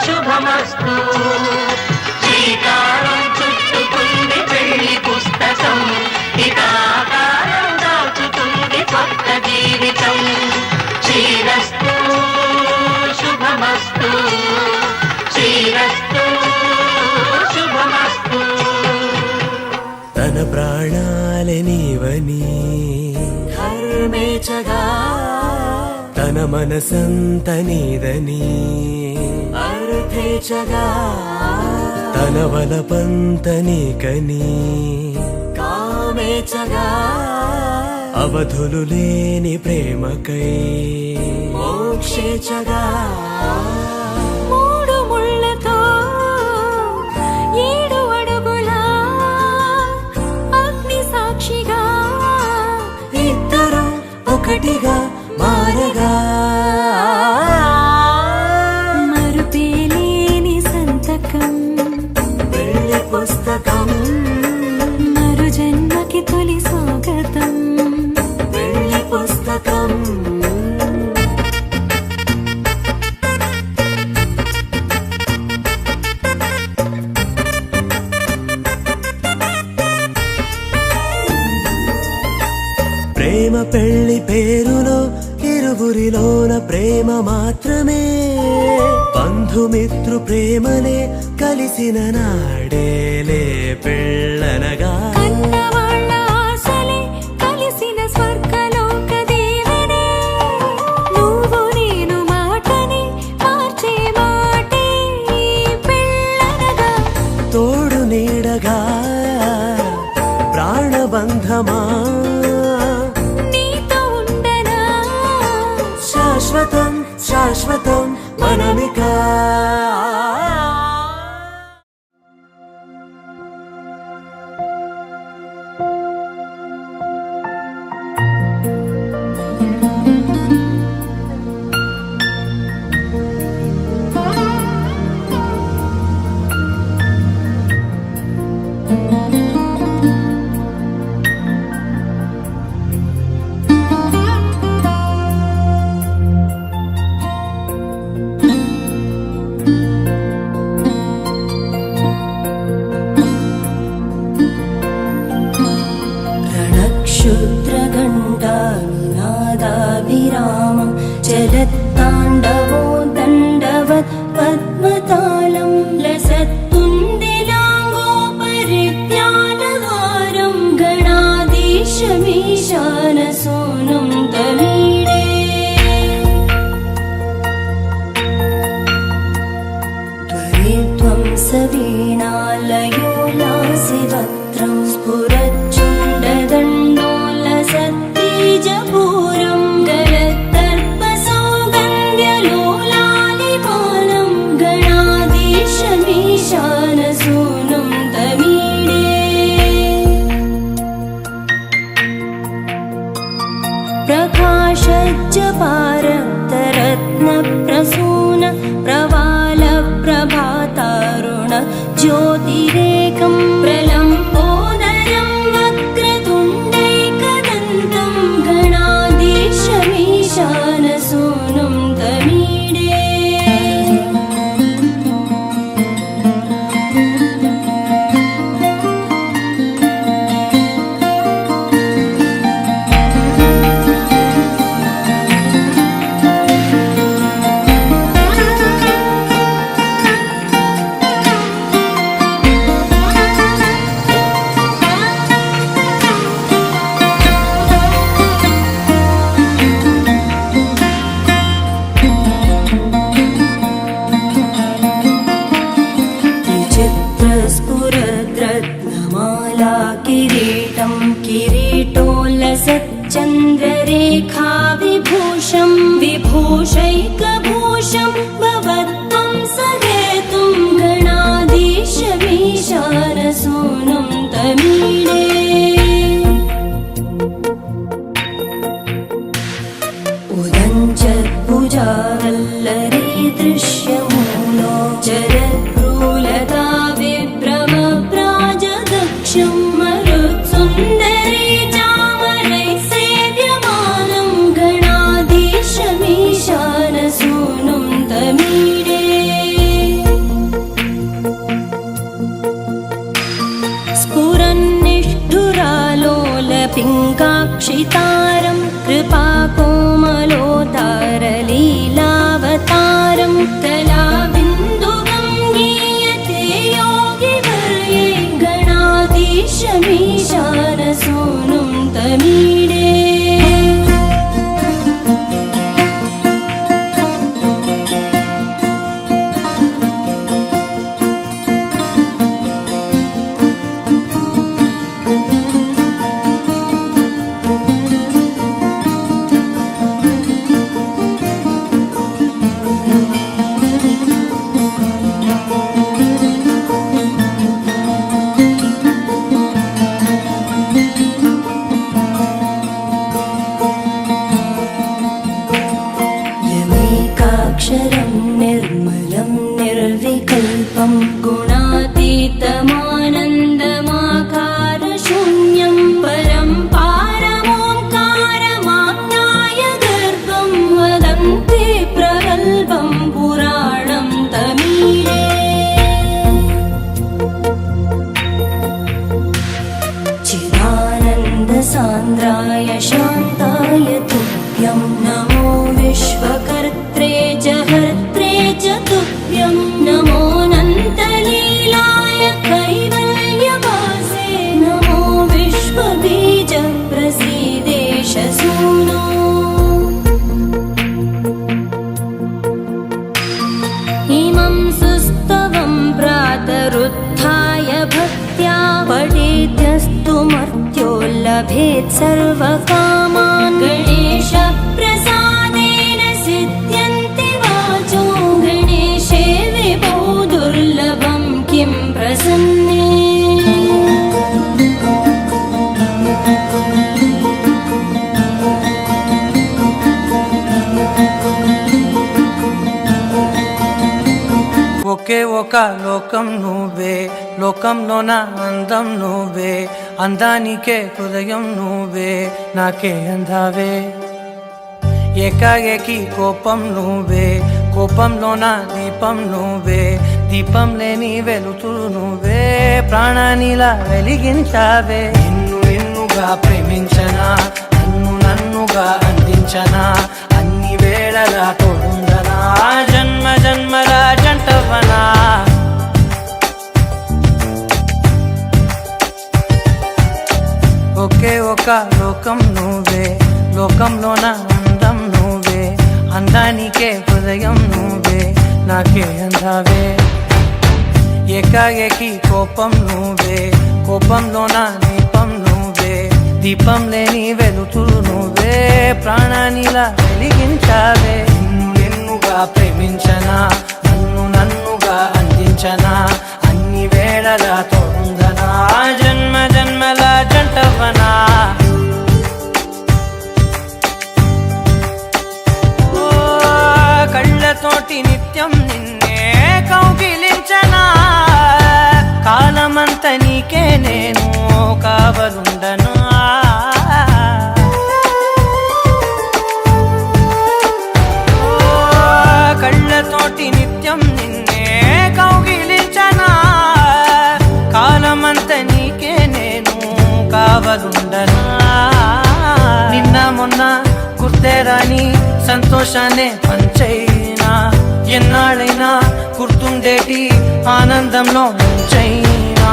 శుభమస్తు శ్రీకారం చుట్టుకుంది పెళ్లి పుస్తకం ఇక ఆకారం దాచుతుంది కొత్త జీవితం శ్రీరస్తు శుభమస్తు శ్రీరస్తు శుభమస్తు తన ప్రాణాలే నీవని ధర్మేచగా తన మనసంత నీదని అర్థేచగా తన వలపంత నీకని కామేచగా అవధులు లేని ప్రేమకై మోక్షేచగా మూడు ముళ్ళతో 7 అడుగుల అగ్ని సాక్షిగా ఇద్దరు ఒకటిగా మారగా మరుపేలేని సంతకం వెళ్ళి పుస్తకం మరు జన్మకి తొలి స్వాగతం వెళ్ళి పుస్తకం ప్రేమ పెళ్లి పేరులో ఇరువురిలోన ప్రేమ మాత్రమే బంధుమిత్రు ప్రేమలే కలిసిన నాడేలే పెళ్ళనగా కన్నవాళ్ళ ఆశలే కలిసిన స్వర్గలోక దేవుడే నువ్వు నేను మాటని మార్చే మాటే పెళ్ళనగా తోడు నీడగా ప్రాణబంధమా నీతో ఉండనా శాశ్వతం శాశ్వతం మనమికా सोनुं तमीडे त्वरित्वं सवीणालयो लासिवक्त्रं स्फुरच्चुण्डदण्डोलसत्तेजपूरं गलत्तर्पसौगन्ध्यलोलालिपानं गणाधीशमीशानसूनुं तमीडे प्रकाशज्जपारक्तरत्नप्रसून प्रवालप्रभातारुण ज्योतिरेकं प्रलम्बोदरं वक्रतुण्डैकदन्तं गणाधीशमीशानसूनुं तमीडे विचित्रस्फुरद्रत्नमाला किरीटं किरीटोल्लसच्चन्द्ररेखा विभूषं विभूषैकभूषं भवत्वं सहेतुं गणाधीशमीशानसूनुं तमीडे उदञ्चत्भुजावल्लरी दृश्यमूलो जरत्प्रूलता विभ्रमप्राजदक्षं मरुत्सुन्दरी चामरैः सेव्यमानं गणाधीशमीशानसूनुं तमीडे स्फुरन्निष्ठुरालोलपिङ्गाक्षितारं कृपाकोमलोतारलीलावतारं कलाबिन्दुगं गीयते योगिवर्ये गणाधीशमीशानसूनुं तमीडे यमेकाक्षरं निर्मलं निर्विकल्पं गुणातीतमानन्दमाकारशून्यं परं पारमोङ्कारमाज्ञाय गर्भं वदन्ति प्रगल्भं पुराणं तमीडे चिदानन्दसान्द्राय शान्ताय तुभ्यं नमो विश्वकर्त्रे च हर्त्रे च तुभ्यं नमोऽनन्तलीलाय कैवल्यवासे नमो विश्वबीजप्रसीदेशसूनो इमं सुस्तवं प्रातरुत्थाय भक्त्या पठेद्यस्तु मर्त्यो लभेत् सर्वकामान् गणेशप्रसादेन सिद्ध्यन्ति वाचो गणेशे विभो दुर्लभं किं प्रसन्ने ఒకే ఒక లోకం నువ్వే లోకంలోన అందం నువ్వే అందానికే హృదయం నువ్వే నాకే అందావే ఏకాఏకి కోపం నువ్వే కోపంలోన దీపం నువ్వే దీపం లేని వెలుతురు నువ్వే ప్రాణానిలా వెలిగించావే నిన్ను నిన్నుగా ప్రేమించనా నన్నుగా అందించనా అన్ని వేళలా తోడుందనా జన్మ జన్మల జంటవనా ఒకే ఒక లోకం నువ్వే చికాయకి కోపం నువ్వే, కోపంలో నా దీపం నువ్వే, దీపం లేని వెలుతురు నువ్వే, ప్రాణానిలా వెలిగించావే. ఎన్నుగా ప్రేమించనా, నన్నుగా అందించనా, అన్ని వేళలా తోడుందనా, జన్మ జన్మల జంటవనా. కళ్ళతోటి నిత్యం నిన్నే కౌగిలించనా, కాలమంత నీకే నేను కావలుండను. కళ్ళతోటి నిత్యం నిన్నే కౌగిలించనా, కాలమంత నీకే నేను కావలుండను. నిన్న మొన్న గుర్తేరాని సంతోషాన్ని పంచైనా, ఎన్నాళ్ళైనా గుర్తుండేటి ఆనందంలో ముంచైనా,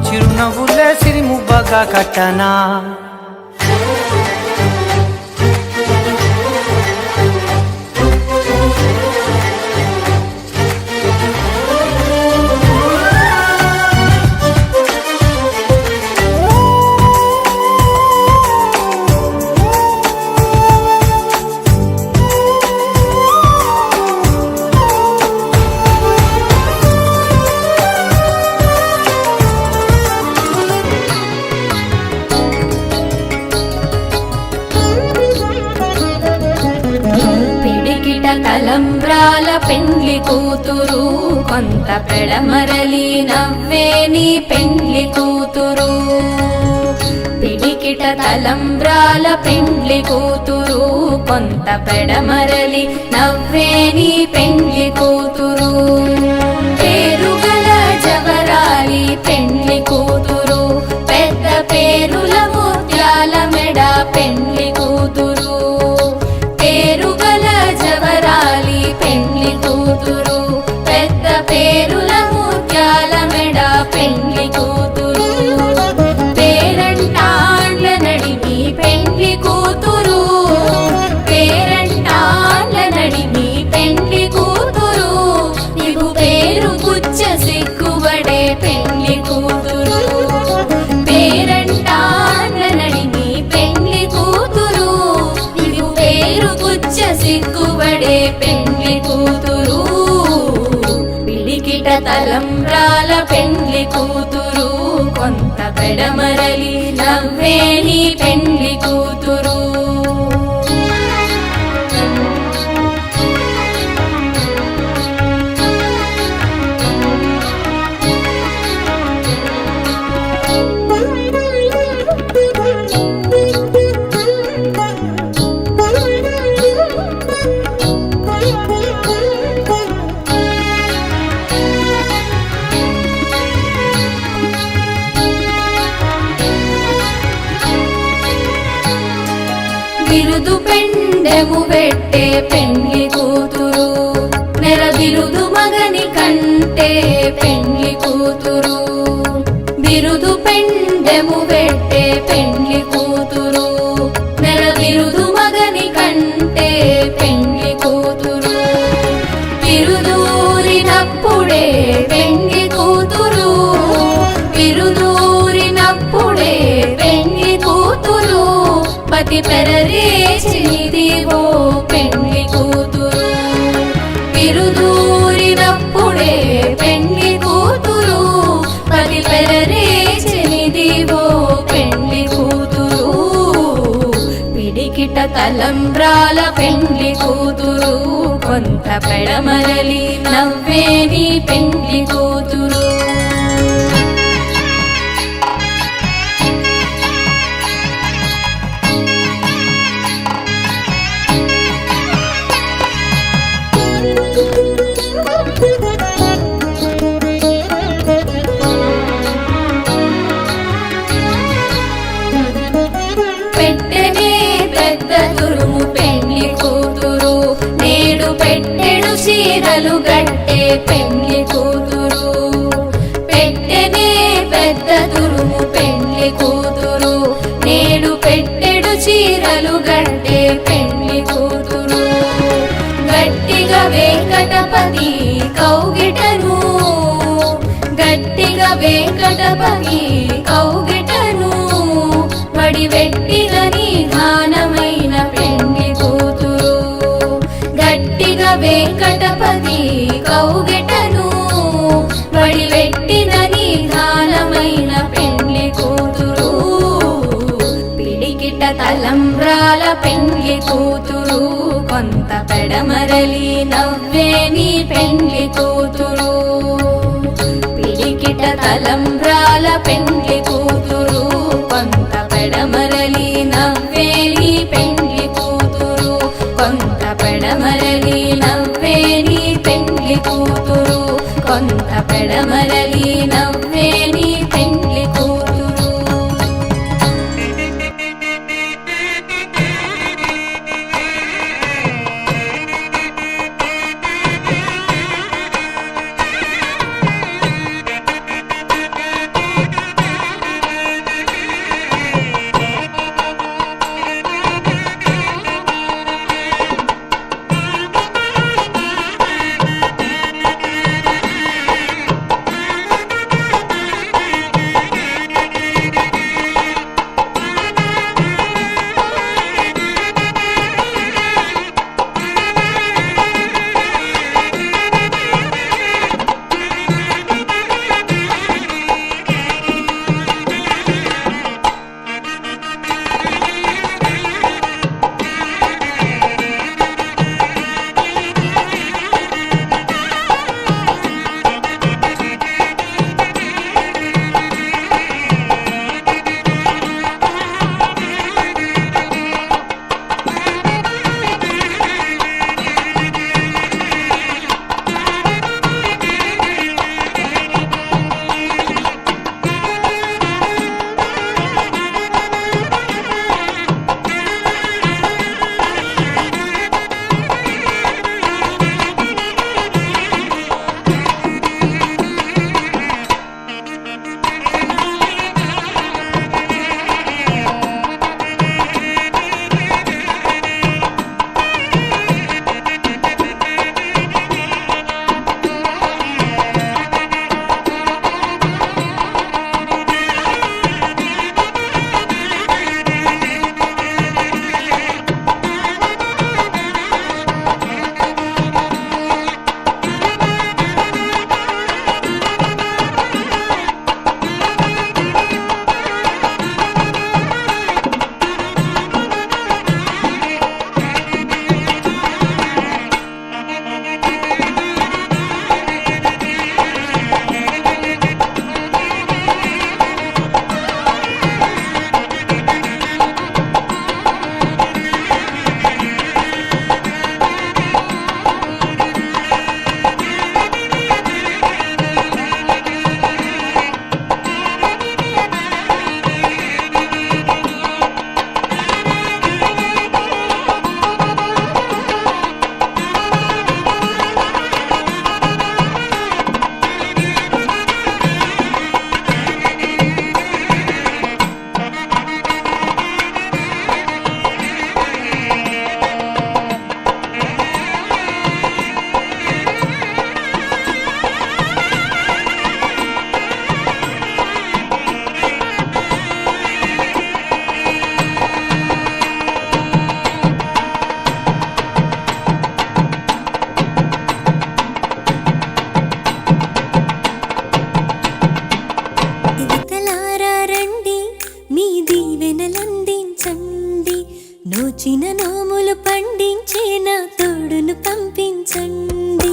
చిరునవ్వులే సిరిముబ్బగా కట్టనా. తలంబ్రాల పెండ్లి కూతురు, కొంత పెడమరలి నవ్వే నీ పెండ్లి కూతురు. పిడికిట తలంబ్రాల పెండ్లి కూతురు, కొంత పెడమరలి నవ్వే నీ పెండ్లి కూతురు. పేరుగల జవరాలి పెండ్లి కూతురు, పెద్ద పేరుల ముత్యాల మెడ పెండ్లి కూతురు. పేరుగల జవరాలి పెండ్లి కూతురు, పెద్ద పేరుల ముత్యాల మెడ పెండ్లి కూతురు. పేరంటాండ్ల నడిమి పెండ్లి కూతురు, పేరంటాండ్ల నడిమి పెండ్లి కూతురు. నీకు పేరు గుచ్చ సిగ్గుబడే పెండ్లి కూతురు. పేరంటాండ్ల నడిమి పెండ్లి కూతురు, నీకు పేరు గుచ్చ సిగ్గుబడే పెండ్లి కూతురు. పిడికిట తలంబ్రాల పెండ్లి కూతురు, కొంత పెడమరలి నవ్వే నీ పెండ్లి కూతురు. బిరుదు పెండెము పెట్టే పెండ్లి కూతురు, నెర బిరుదు మగని కంటే పెండ్లి కూతురు. బిరుదు పెండెము పెట్టే పెండ్లి కూతురు, నెర బిరుదు మగని కంటే పెండ్లి కూతురు. బిరుదూరినప్పుడే పెండ్లి కూతురు, బిరుదూరినప్పుడే పెండ్లి కూతురు. పతి పెరరేచినిదివో పెండ్లి కూతురు. బిరుదూరినప్పుడే పెండ్లి కూతురు, పతి పెరరేచినిదివో పెండ్లి కూతురు. పిడికిట తలంబ్రాల పెండ్లి కూతురు, కొంత పెడమరలి నవ్వే నీ పెండ్లి కూతురు. పెట్టెనే పెద్ద తురుము పెండ్లి కూతురు, నేడు పెట్టెడు చీరలు గట్టే పెండ్లి కూతురు. పెట్టెనే పెద్ద తురుము పెండ్లి కూతురు, నేడు పెట్టెడు చీరలు గట్టే పెండ్లి కూతురు. గట్టిగా వెంకటపతి కౌగిటను, గట్టి వెంకటపతి కౌగిటను వడివెట్టిన నీ ఘానమైన పెండ్లి కూతురు గట్టిగా వెంకటపతి కౌగిటను వడివెట్టిన నీ ఘానమైన పెండ్లి కూతురు పిడికిట తలంబ్రాల పెండ్లి కూతురు కొంత పెడమరలి నవ్వే నీ పెండ్లి కూతురు పిడికిట తలంబ్రాల పెండ్లి కూతురు కొంత పెడమరలి నవ్వే నీ పెండ్లి కూతురు కొంత పెడమరలి నవ్వే నీ పెండ్లి కూతురు కొంత పెడమరలి నవ్వే నీ పెండ్లి కూతురు నోచిన నోములు పండించే నా తోడును పంపించండి.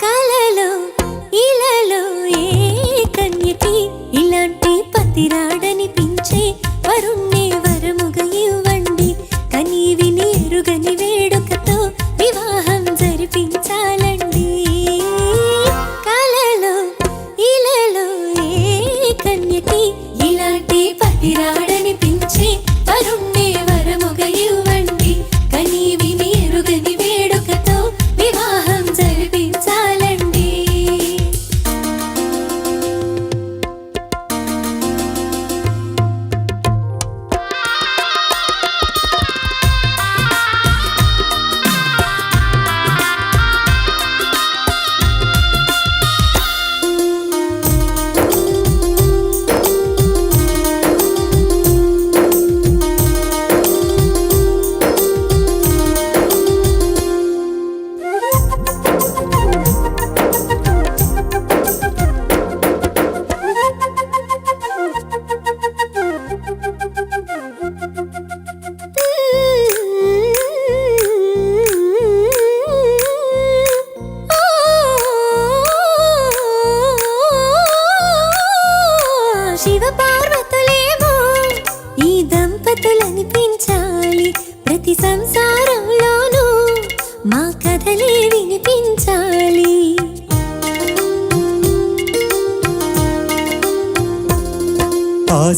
కలలో ఇలలో ఏ కన్యకి ఇలాంటి పతిరాడనిపించే వరుణ్ణి వరముగా ఇవ్వండి. కని విని ఎరుగని వేడుకతో వివాహం జరిపించాలండి. కలలో ఇలలో ఏ కన్యకి ఇలాంటి పతిరాడనిపించే వరుణ్ణి వరముగా ఇవ్వండి. కని విని ఎరుగని వేడుకతో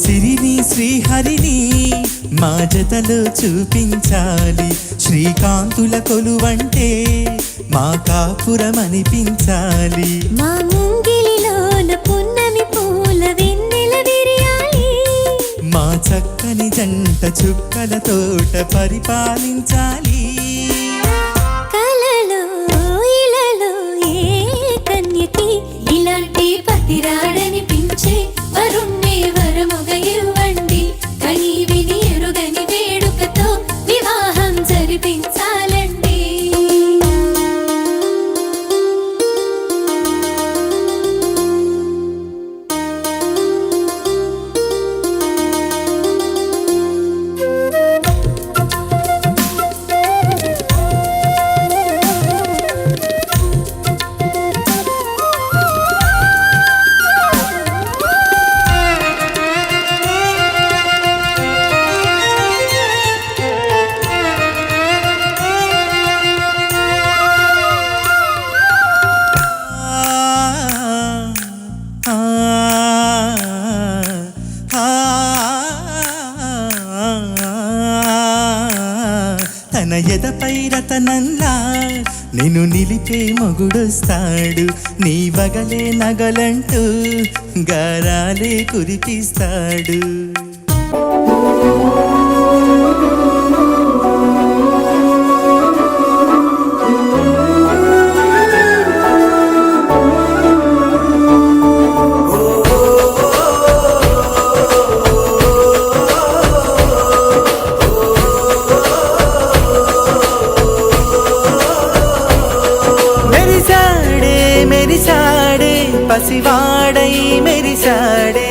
సిరిని శ్రీహరిని మా జతలో చూపించాలి, శ్రీకాంతుల కొలువంటే మా కాపురం అనిపించాలి. మా ముంగిలిలోన పున్నమి పూల వెన్నెల విరియాలి, మా చక్కని జంట చుక్కల తోట పరిపాలించాలి. కలలో ఇలలో ఏ కన్యకి ఇలాంటి పతిరాడనిపించే వరుణ్ణి వరముగా ఇవ్వండి, కని విని ఎరుగని వేడుకతో వివాహం జరిపించాలండి. తన ఎదపై రతనంలా నిన్ను నిలిపే మొగుడొస్తాడు, నీ వగలే నగలంటూ గారాలే కురిపిస్తాడు. మెరిసాడే పసివాడై మెరిసాడే,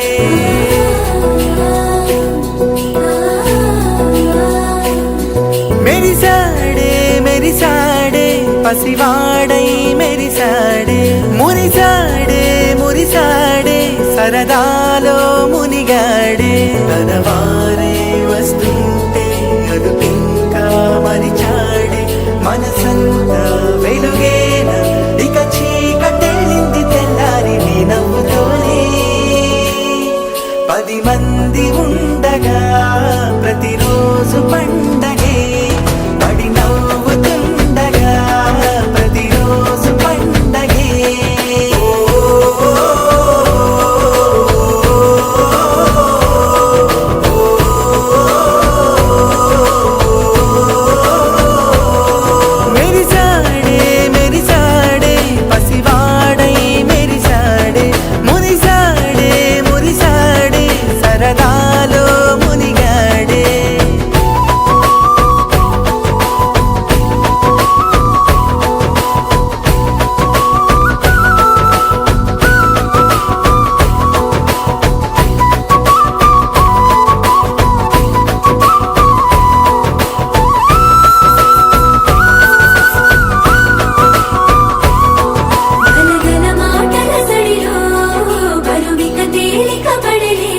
మెరిసాడే మెరిసాడే పసివాడై మెరిసాడే, మురిసాడే మురిసాడే సరదాలో మునిగాడే. తన వారే వస్తుంటే అదుపింకా మరిచాడే, మనసంతా వెలుగేనా ఇక చీకటెళ్ళింది తెల్లారి నీ నవ్వుతోనే. 10 మంది ఉండగా ప్రతిరోజు పండగే, పడి నవ్వుతుండగా ప్రతిరోజు పండగే. మెరిసాడే మెరిసాడే పసివాడై మెరిసాడే, మురిసాడే మురిసాడే సరదాలో మునిగాడే. గలగల మాటల సడిలో బరువిక తేలిక పడలే,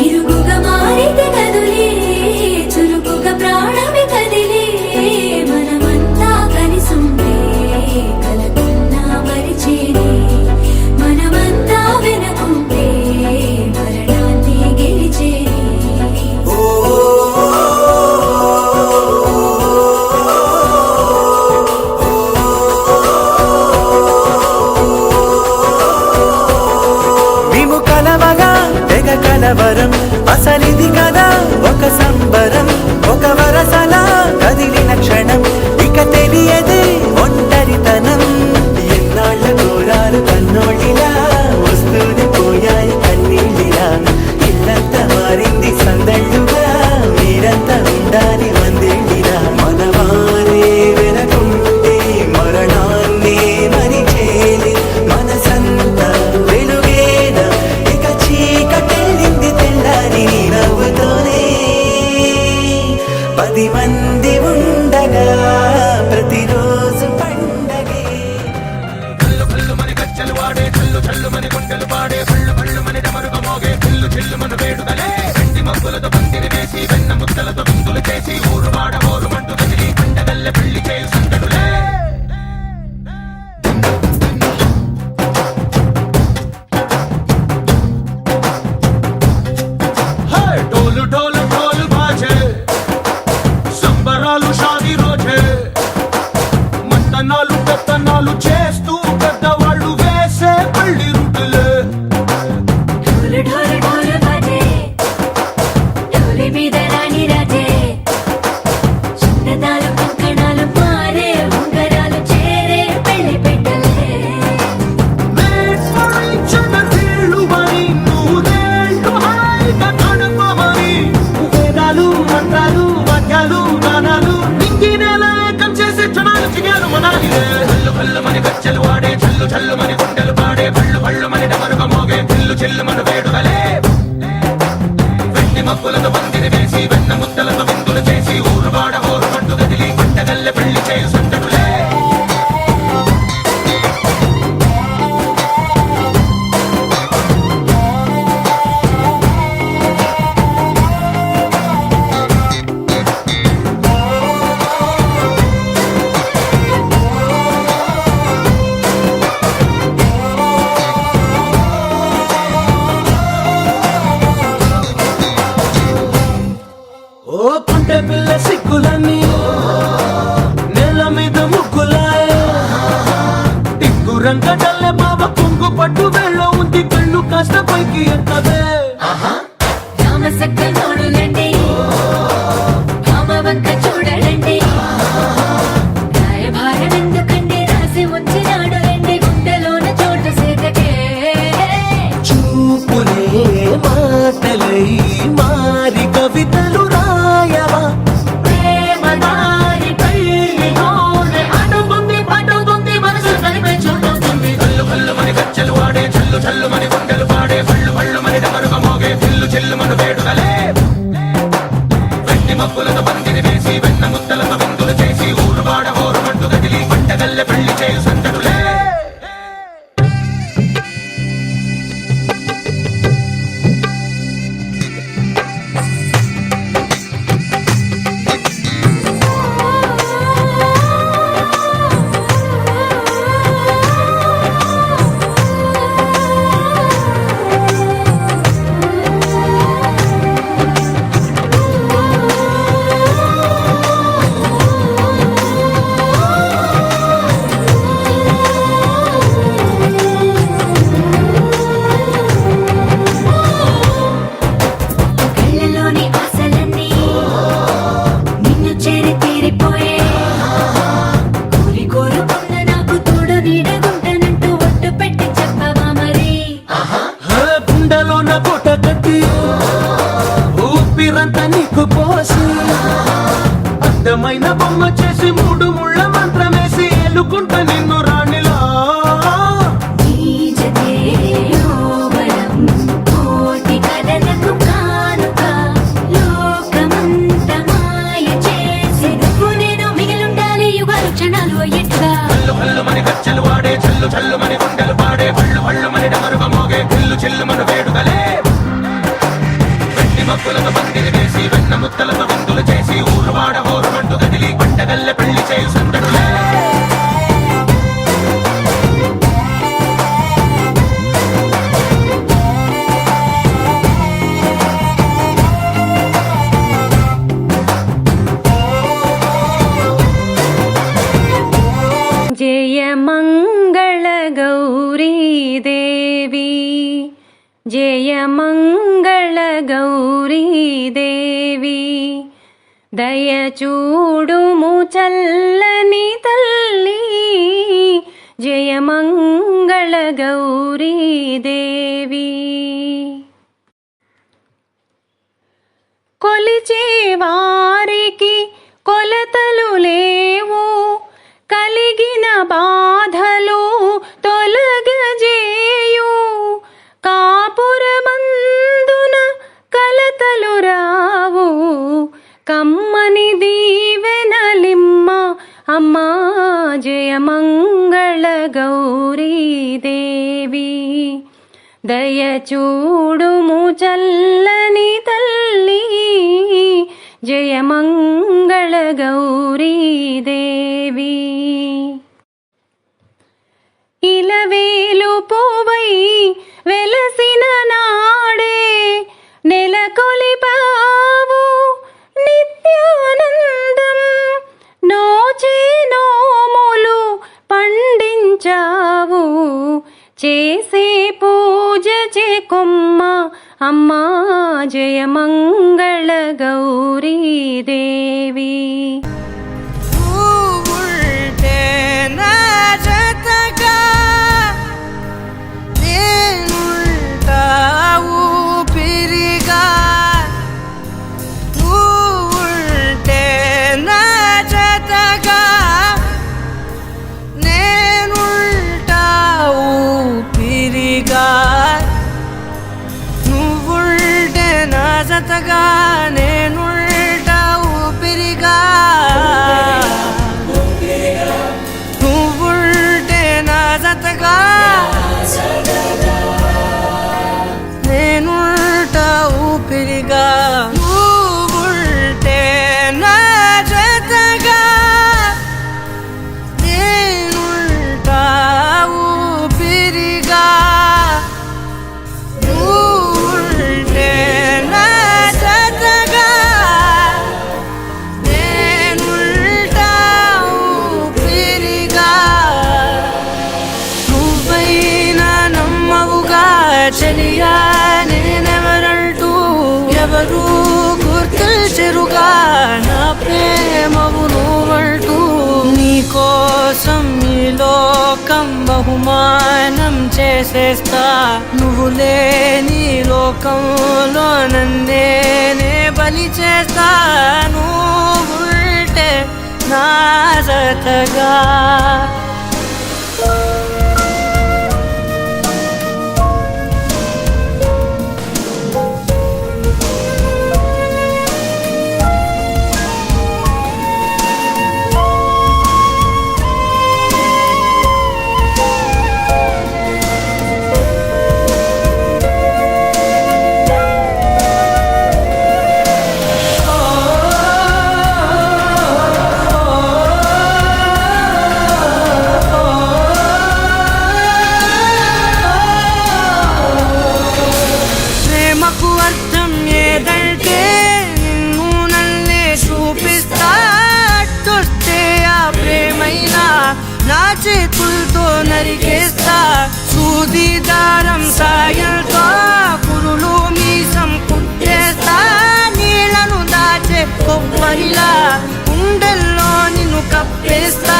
ఇరుగుగా మారితే కదులే చురుకుగా ప్రాణమి కదిలే. మనమంతా కలిసుంటే కలకున్నా మరిచేనే, మనమంతా వెనకుంటే మరణాన్ని గెలిచేనే. మేము కలవగా తెగ కలవరం, అసలిది కదా ఒక సంబరం. ఒక వరసలా కదిలిన క్షణం ఇక తెలియదే ఒంటరితనం. ఎన్నాళ్ళ దూరాలు కన్నోళ్ళిలా వస్తూనే పోయాయి కన్నీళ్ళిలా. ఇల్లంతా మారింది సందళ్ళుగా, మీరంతా ఉండాలి వందేళ్ళిలా. మనవారే వెనకుంటే మరణాన్ని మరిచేలి, మనసంతా వెలుగేనా ఇక చీకటెళ్ళింది తెల్లారి నీ నవ్వుతోనే. 10 మంది ఉండగా ప్రతిరోజు పండగే. వడ్డాలు కంకణాలు మారే ఉంగరాలు చేరే పెళ్లి పెట్టలే గజ్జలు వాడే చల్లు చల్లు మని గుండెలు పాడే పళ్ళు పళ్ళు మని డమరుగ మోగే చిల్లు చిల్లు మన వేడుకలే వెండి మబ్బులతో పందిరి వేసి వెన్న ముద్దలతో విందులు చేసి ఊరు వాడ హోరు పట్టు గదిలి పంటగల్లె పెళ్లి చేయు సంతడులే ఓ పుంటె పిల్ల సిక్కులన్నీ నేల మీద ముగ్గులాయ టిక్కు రంగడల్లె బాబ కుంగు పట్టు వెళ్ళో ఉంది కళ్ళు కాస్త పైకి ఎత్తదే రామసక్క నోడులండి రామవంక చూడలండి రాయభారం ఎందుకండి రాసి ఉంచినాడు రండి గుండెలోన చోటు సేదకే చూపులే మాటలై మారి కవితలు రాయవా ప్రేమ దారి పెళ్లిలోనే అడుగుంది పడుతుంది మనసు కలిపే చూడుతుంది కళ్ళు కళ్ళు మని గజ్జలు వాడే చల్లు చల్లు మని గుండెలు పాడే పళ్ళు పళ్ళు మని డమరుగ మోగే చిల్లు చిల్లు మన వేడుకలే వెండి మబ్బులతో పందిరి వేసి వెన్న ముద్దలతో విందులు చేసి ఊరు వాడ హోరు పట్టు గదిలి పంటగల్లె పెళ్లి చేయు సంతడులే కళ్ళలోని ఆశలన్నీ నిన్ను చేరి తీరిపోయే కోరి కోరుకున్న నాకు తోడు నీడగుంటానంటూ ఒట్టు పెట్టి చెప్పవా మరి గుండెలోన కోట కట్టి ఊపిరంతా నీకు పోసి అర్థమైన బొమ్మ చేసి మూడు ముళ్ళ మంత్రమేసి ఎలుకుంటా నిన్ను రాణిలా నీజతే యోవరం కోటి కలలకు కానుక లోకమంత మాయ చేసి నువ్వు నేను మిగిలుండాలి యుగాలు క్షణాలు అయ్యేట్టుగా కళ్ళు కళ్ళు మని గజ్జలు వాడే చల్లు చల్లు మని గుండెలు పాడే పళ్ళు పళ్ళు మని డమరుగ మోగే చిల్లు చిల్లు మన వేడుకలే వెండి మబ్బులతో పందిరి వేసి వెన్న ముద్దలతో విందులు చేసి ఊరు వాడ హోరు పట్టు గదిలి పంటగల్లె పెళ్లి చేయు సంతడులే జయ మంగళ గౌరీ దేవి జయ మంగళ గౌరీ దేవి దయ చూడుము చల్లని తల్లి జయ మంగళ గౌరీ దేవి కొలిచే వారికి కొలతలు లేవు కలిగిన బాధలు తొలగజేయు కాపురమందున కలతలు రావు కమ్మని దీవెనలిమ్మ అమ్మా జయ మంగళ గౌరీ దేవి దయ చూడుము చల్లని తల్లి జయ మంగళ గౌరీ దేవి ఇలవేలు పోవై వెలసిన నాడే నెలకొలిపావు నిత్యానందం నోచే నోములు పండించావు చేసే పూజ చే కొమ్మ అమ్మా జయ మంగళ గౌరీ దేవి సమానం చేసేస్తా. నువ్వు లేని లోకంలో నన్నే బలి చేస్తా. నువ్వుంటే నా జతగా అర్థం ఏదంటే నిన్ను నన్నే చూపిస్తా. అట్టొస్తే ఆ ప్రేమైనా నా చేతులతో నరికేస్తా. సూది దారం సాయంతో పురులు మీసం కుట్టేస్తా. నీళ్లను దాచే కొబ్బరిలా గుండెల్లో నిన్ను కప్పేస్తా.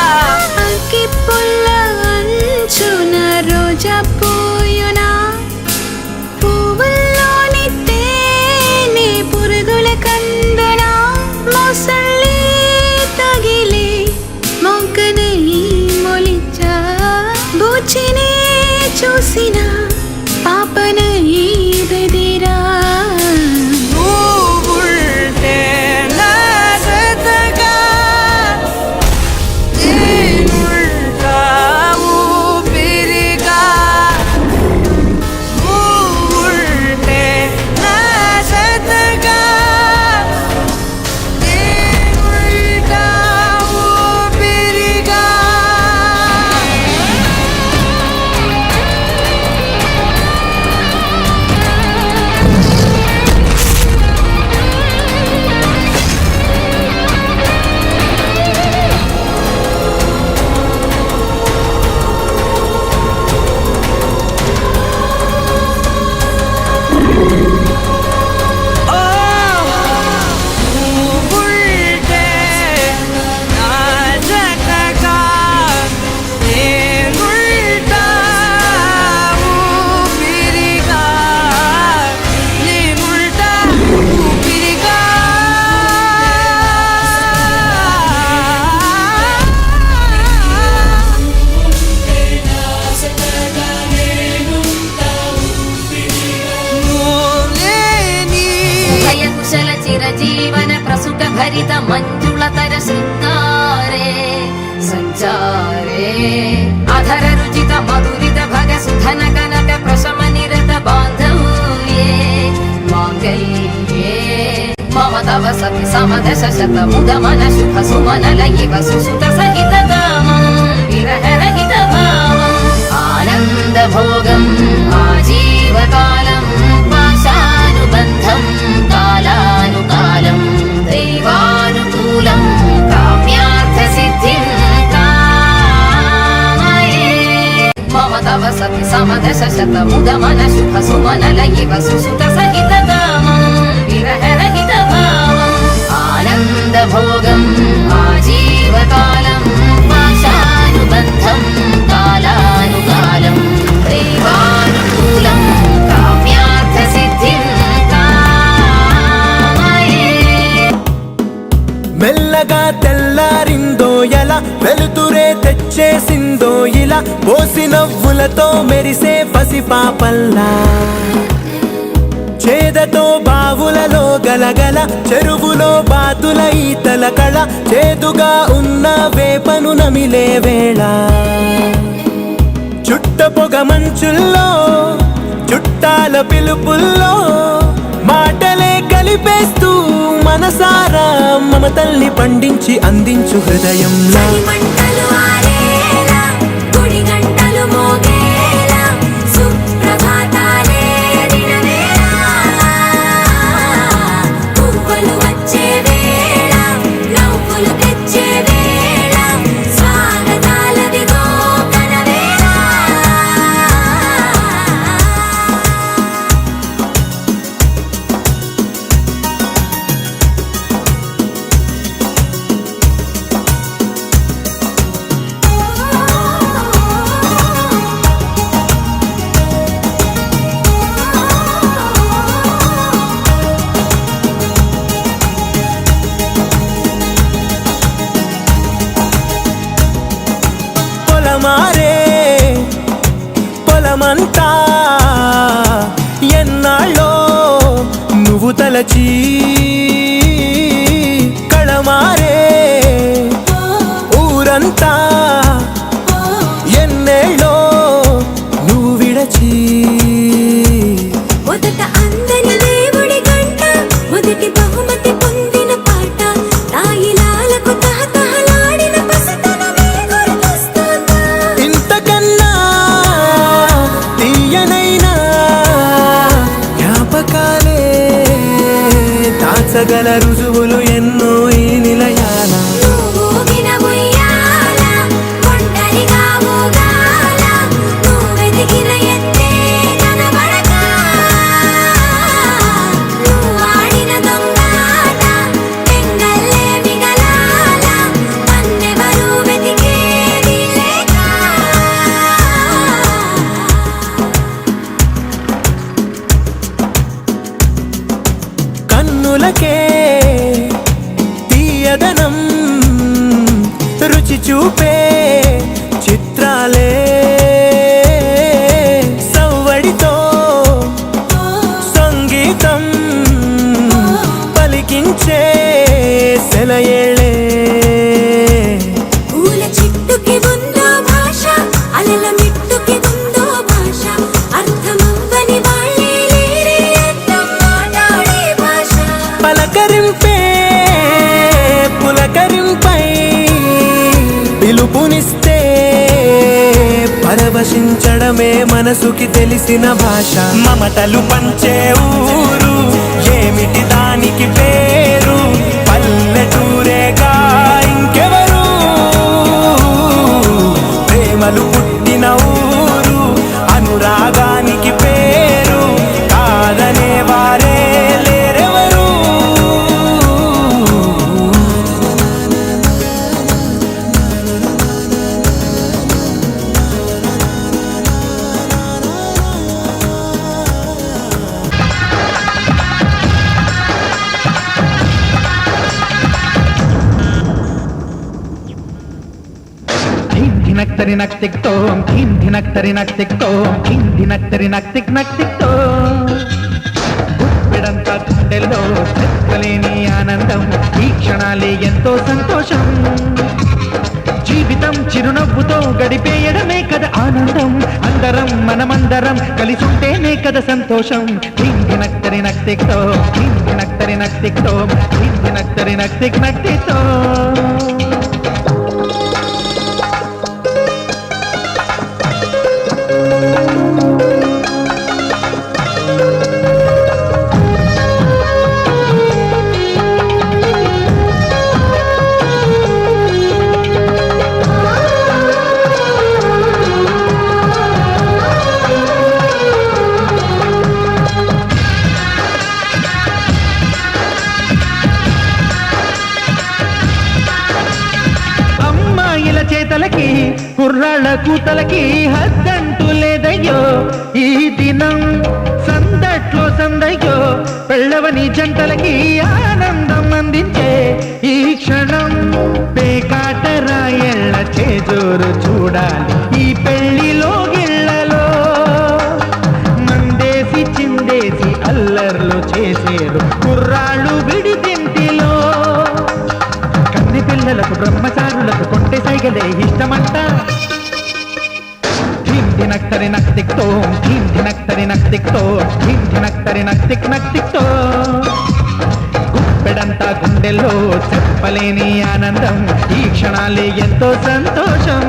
అగ్గి పుల్ల అంచున రోజా పూయునా పురుగుల కందన మోసళ్ళి తగిలి మొగ్గనై మొలిచా. బూచిని చూసిన పాపనై బెదిరా. నువ్వుంటే నా జతగా నేనుంటా ఊపిరిగా. నువ్వుంటే నా జతగా నేనుంటా ఊపిరిగా. నువ్వుంటే నా జతగా నేనుంటా ఊపిరిగా. నేనుంటా ఊపిరిగా. నువ్వులేని భయకుశల చిరజీవన ప్రసుక భరిత మంజుళతర శృంగారే సంచారే. అధర రుచిత మధురిత భగ సుధన కనక ప్రశమ నిరత బాంధవ్యే మాంగళ్యే. మమ తవ సతి సమదశ శత ముద మన శుభ సుమనల ఇవ సుసుత సహిత కామం విరహరహిత భావం. ఆనంద భోగం ఆజీవకాలం పాశానుబంధం కాలానుకాలం దైవానుకూలం కామ్యార్థ సిద్ధిం కామయే. మమ తవ సతి సమదశ శత ముద మన శుభ సుమనల ఇవ సుసుత సహిత కామం విరహరహిత భావం. ఆనంద భోగం ఆజీవకాలం పాశానుబంధం కాలానుకాలం దైవానుకూలం కామ్యార్థ సిద్ధిం కామయే. మెల్లగా తెల్లారిందో ఎలా వెలుతురే తెచ్చేసిందో ఇలా పోసి నవ్వులతో మెరిసే పసిపాపల్లా. చేదతో బావులలో గలగల చెరువులో బాతుల ఈతల కళ. చేదుగా ఉన్న వేపను నమిలే వేళ చుట్ట పొగ మంచుల్లో చుట్టాల పిలుపుల్లో మాటలే కలిపేస్తూ మనసారా మమతల్ని పండించి అందించు హృదయంలో. మంటలు ఆరేలా గుడి గంటలు మోగేలా సుప్రభాతాలే దినవేళ. పువ్వులు వచ్చే వేళ నవ్వులు తెచ్చే వేళ స్వాగతాలదిగో కనవేళ. కనుమారే పొలమంతా ఎన్నాళ్ళో నువ్వు తలచి కళమారే ఊరంతా ఎన్నేళ్ళో నువ్వు విడచి మొదట అందని దేవుడి గంట మొదటి బహుమతి పొందిన పాట తాయిలాలకు తహతహలాడిన పసితనమే గుర్తొస్తుందా ఇంతకన్నా తీయనైనా జ్ఞాపకాలే దాచగల రుజువులు ఎన్నో ఈ నిలయాల నువ్వు ఊగిన ఉయ్యాల కొండలిగా ఊగాల నువ్వెదిగిన ఎత్తే కనబడక నువ్వు ఆడిన దొంగాట పెంగల్లే మిగలాల నన్నెవరూ వెతికేది లేక కన్నులకే తీయదనం రుచి చూపే చిత్రాలే సవ్వడితో సంగీతం పలికించే సెలయేళే పూల చెట్టుకి ఉందో భాష అలల మిట్టుకి ఉందో భాష అర్థమవ్వని వాళ్ళే లేరే అర్థం మాట్లాడే భాష పలకరింపే పులకరింపై పిలుపునిస్తే పరవశించడమే మనసుకి తెలిసిన భాష మమతలు పంచే ఊరు ఏమిటి దానికి పేరు పల్లెటూరేగా ఇంకెవరు ప్రేమలు పుట్టిన ఊరు అనురాగానికి పేరు కాదనే వారే లేరెవరు ధినక్తరి నక్తిక్తోం కిం ధినక్తరి నక్తిక్తోం కిం ధినక్తరి నక్తిక్ నక్తిక్తో గుప్పెడంతా గుండెల్లో చెక్కలేని ఆనందం ఈ క్షణాలే ఎంతో సంతోషం జీవితం చిరునవ్వుతో గడిపేయడమే కదా ఆనందం అందరం మనమందరం కలిసుంటేనే కదా సంతోషం కిం ధినక్తరి నక్తిక్తో కిం ధినక్తరి నక్తిక్తో కిం ధినక్తరి నక్తిక్ నక్తితో చేతలకి కుర్రాళ్ళ కూతలకి హద్దంటూ లేదయ్యో ఈ దినం సందట్లో సందయ్యో పెళ్ళవని జంటలకి ఆనందం అందించే ఈ క్షణం పేకాట రాయళ్ళ చేజోరు చూడాలి ఈ పెళ్లిలో గిళ్ళలో మందేసి చిందేసి అల్లర్లు చేసేరు కుర్రాళ్ళు విడిదింటిలో కన్ని పిల్లలకు బ్రహ్మచారులకు కొంటె సైగలే ఇష్టమంట ధీం ధినక్తరి నక్తిక్తో ధీం ధినక్తరి నక్తిక్తో ధీం ధినక్తరి నక్తిక్ నక్తిక్తో గుప్పెడంతా గుండెల్లో చెప్పలేని ఆనందం ఈ క్షణాలే ఎంతో సంతోషం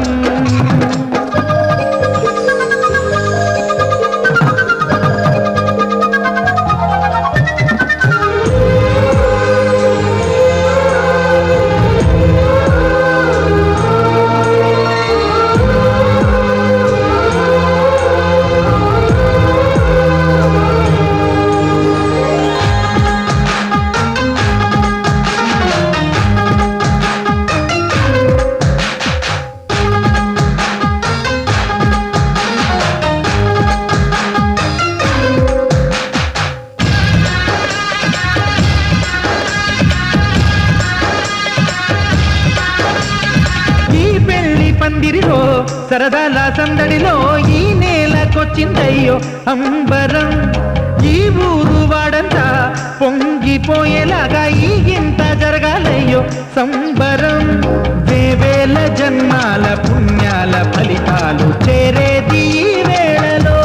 పందిరిలో సరదాల సందడిలో ఈ నేలకొచ్చిందయ్యో అంబరం. ఈ ఊరు వాడంతా పొంగిపోయేలాగా ఈ ఇంత జరగాలయ్యో సంబరం. వేవేల జన్మాల పుణ్యాల ఫలితాలు చేరేది ఈ వేళలో.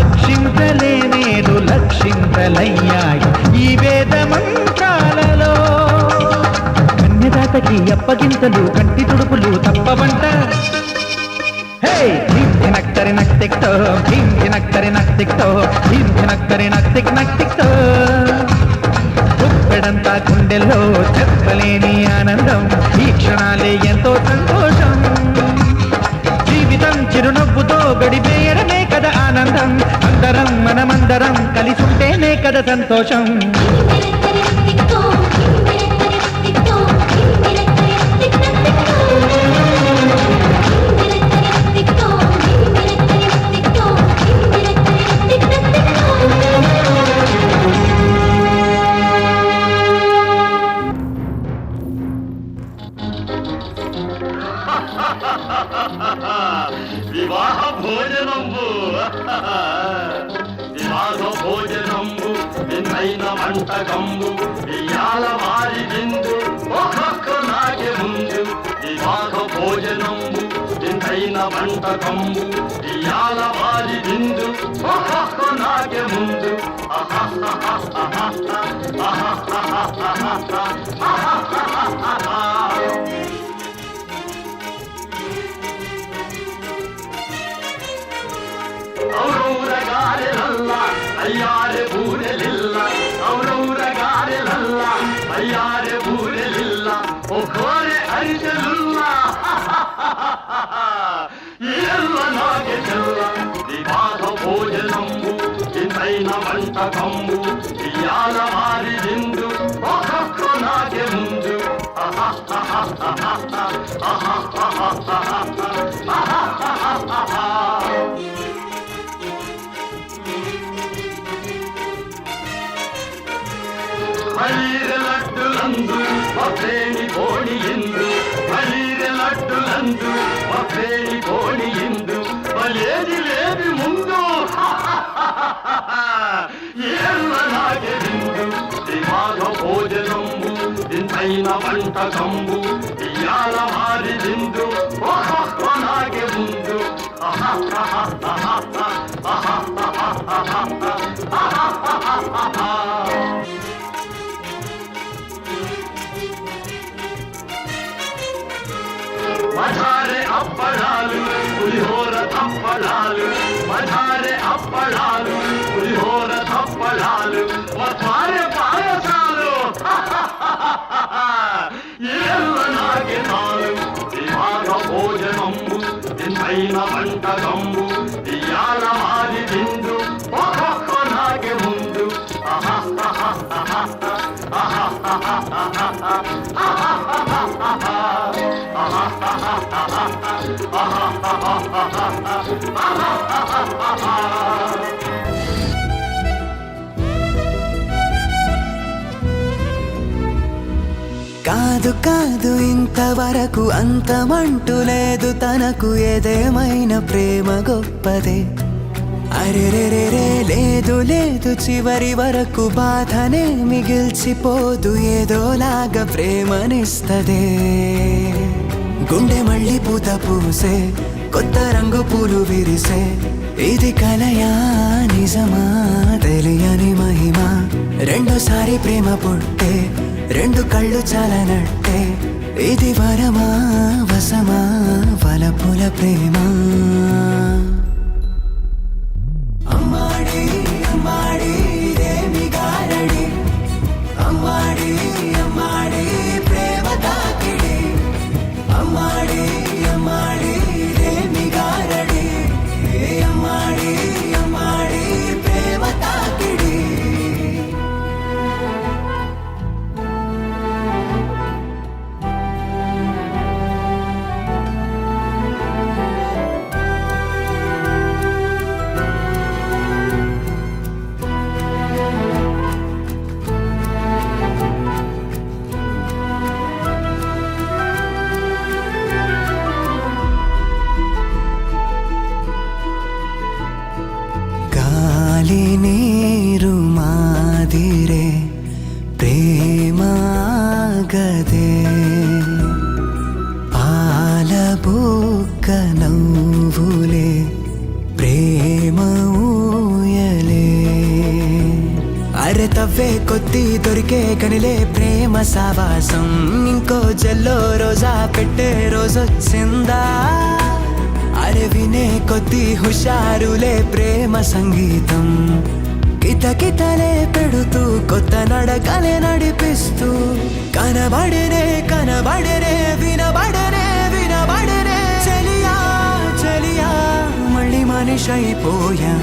అక్షింతలేనేరు లక్షింతలయ్యాయి ఈ వేద మంత్రాలలో. కన్యదాతకి అప్పగింతలు కంటి తుడుపులు తప్పవంట. హే భీం ధినక్తరి నక్తిక్తో భీం ధినక్తరి నక్తిక్తో భీం ధినక్తరి నక్తిక్ నక్తిక్తో. గుప్పెడంతా గుండెల్లో చెప్పలేని ఆనందం, ఈ క్షణాలే ఎంతో సంతోషం. జీవితం చిరునవ్వుతో గడిపేయడమే కదా ఆనందం. అందరం మనమందరం కలిసుంటేనే కదా సంతోషం. వివాహ భోజనంబు వివాహ భోజనంబు నిన్నైన వంటకంబు ఇయాల వారి విందు ఒక్కొక్క నాగే ముందు. వివాహ భోజనంబు నిన్నైన వంటకంబు ఇయాల వారి విందు ఒక్కొక్క నాగే ముందు. ఔరౌరగారెలల్ల అయ్యారె బూరెలిల్ల ఔరౌరగారెలల్ల అయ్యారె బూరెలిల్ల ఒకోరె అరిజలుల్ల ఎల్ల నాగే చెల్ల. వివాహ భోజనంబు ఇంతైన వంటకంబు ఇయాల వారి విందు ఒక్కొక్క నాగే ముందు. మలీర లడ్డులందు మఫేని కోడి ఇందు మలీర లడ్డులందు మఫేని కోడి ఇందు మలేది లేవి ముందు. ఏళ్ళ నాగే విందు వివాహ భోజనంబు ఇంతైన వంటకంబు ఇయాల వారి విందు ఒక్కొక్క నాగే ముందు. మధారే అప్పడాలు పులిహోర తప్పడాలు మధారే అప్పడాలు పులిహోర తప్పడాలు మధారే పాయసాలు ఏళ్ళ నాగే నాలు. వివాహ భోజనంబు ఇంతైన వంటకంబు ఇయాల వారి విందు ఒక్కొక్క నాగే ముందు. కాదు కాదు ఇంతవరకు అంతమంటూ లేదు తనకు, ఏదేమైనా ప్రేమ గొప్పదే. అరెరెరెరే లేదు లేదు చివరి వరకు బాధనే మిగిల్చిపోదు, ఏదోలాగా ప్రేమనిస్తదే. గుండె మళ్ళీ పూత పూసే కొత్త రంగు పూలు విరిసే, ఇది కలయా నిజమా తెలియని మహిమ. రెండోసారి ప్రేమ పుట్టే రెండు కళ్ళు చాలనట్టే, ఇది వరమా వసమా వలపుల ప్రేమ. అమ్మాడి అమ్మాడి ఇదేమి గారడి, అమ్మాడి అమ్మాడి ప్రేమ తాకిడి, అమ్మాడి అమ్మాడి ఇదేమి గారడి, అమ్మాడి అమ్మాడి ప్రేమ తాకిడి. కలిపే కొద్ది దొరికే గనిలే ప్రేమ సావాసం ఇంకో జల్లో రోజా పెట్టే రోజొచ్చిందా అరే వినే కొద్ది హుషారులే ప్రేమ సంగీతం కితకితలే పెడుతూ కొత్త నడకలే నడిపిస్తూ కనబడనే కనబడనే వినబడనే వినబడనే చలియా చలియా మళ్ళీ మనిషి అయిపోయా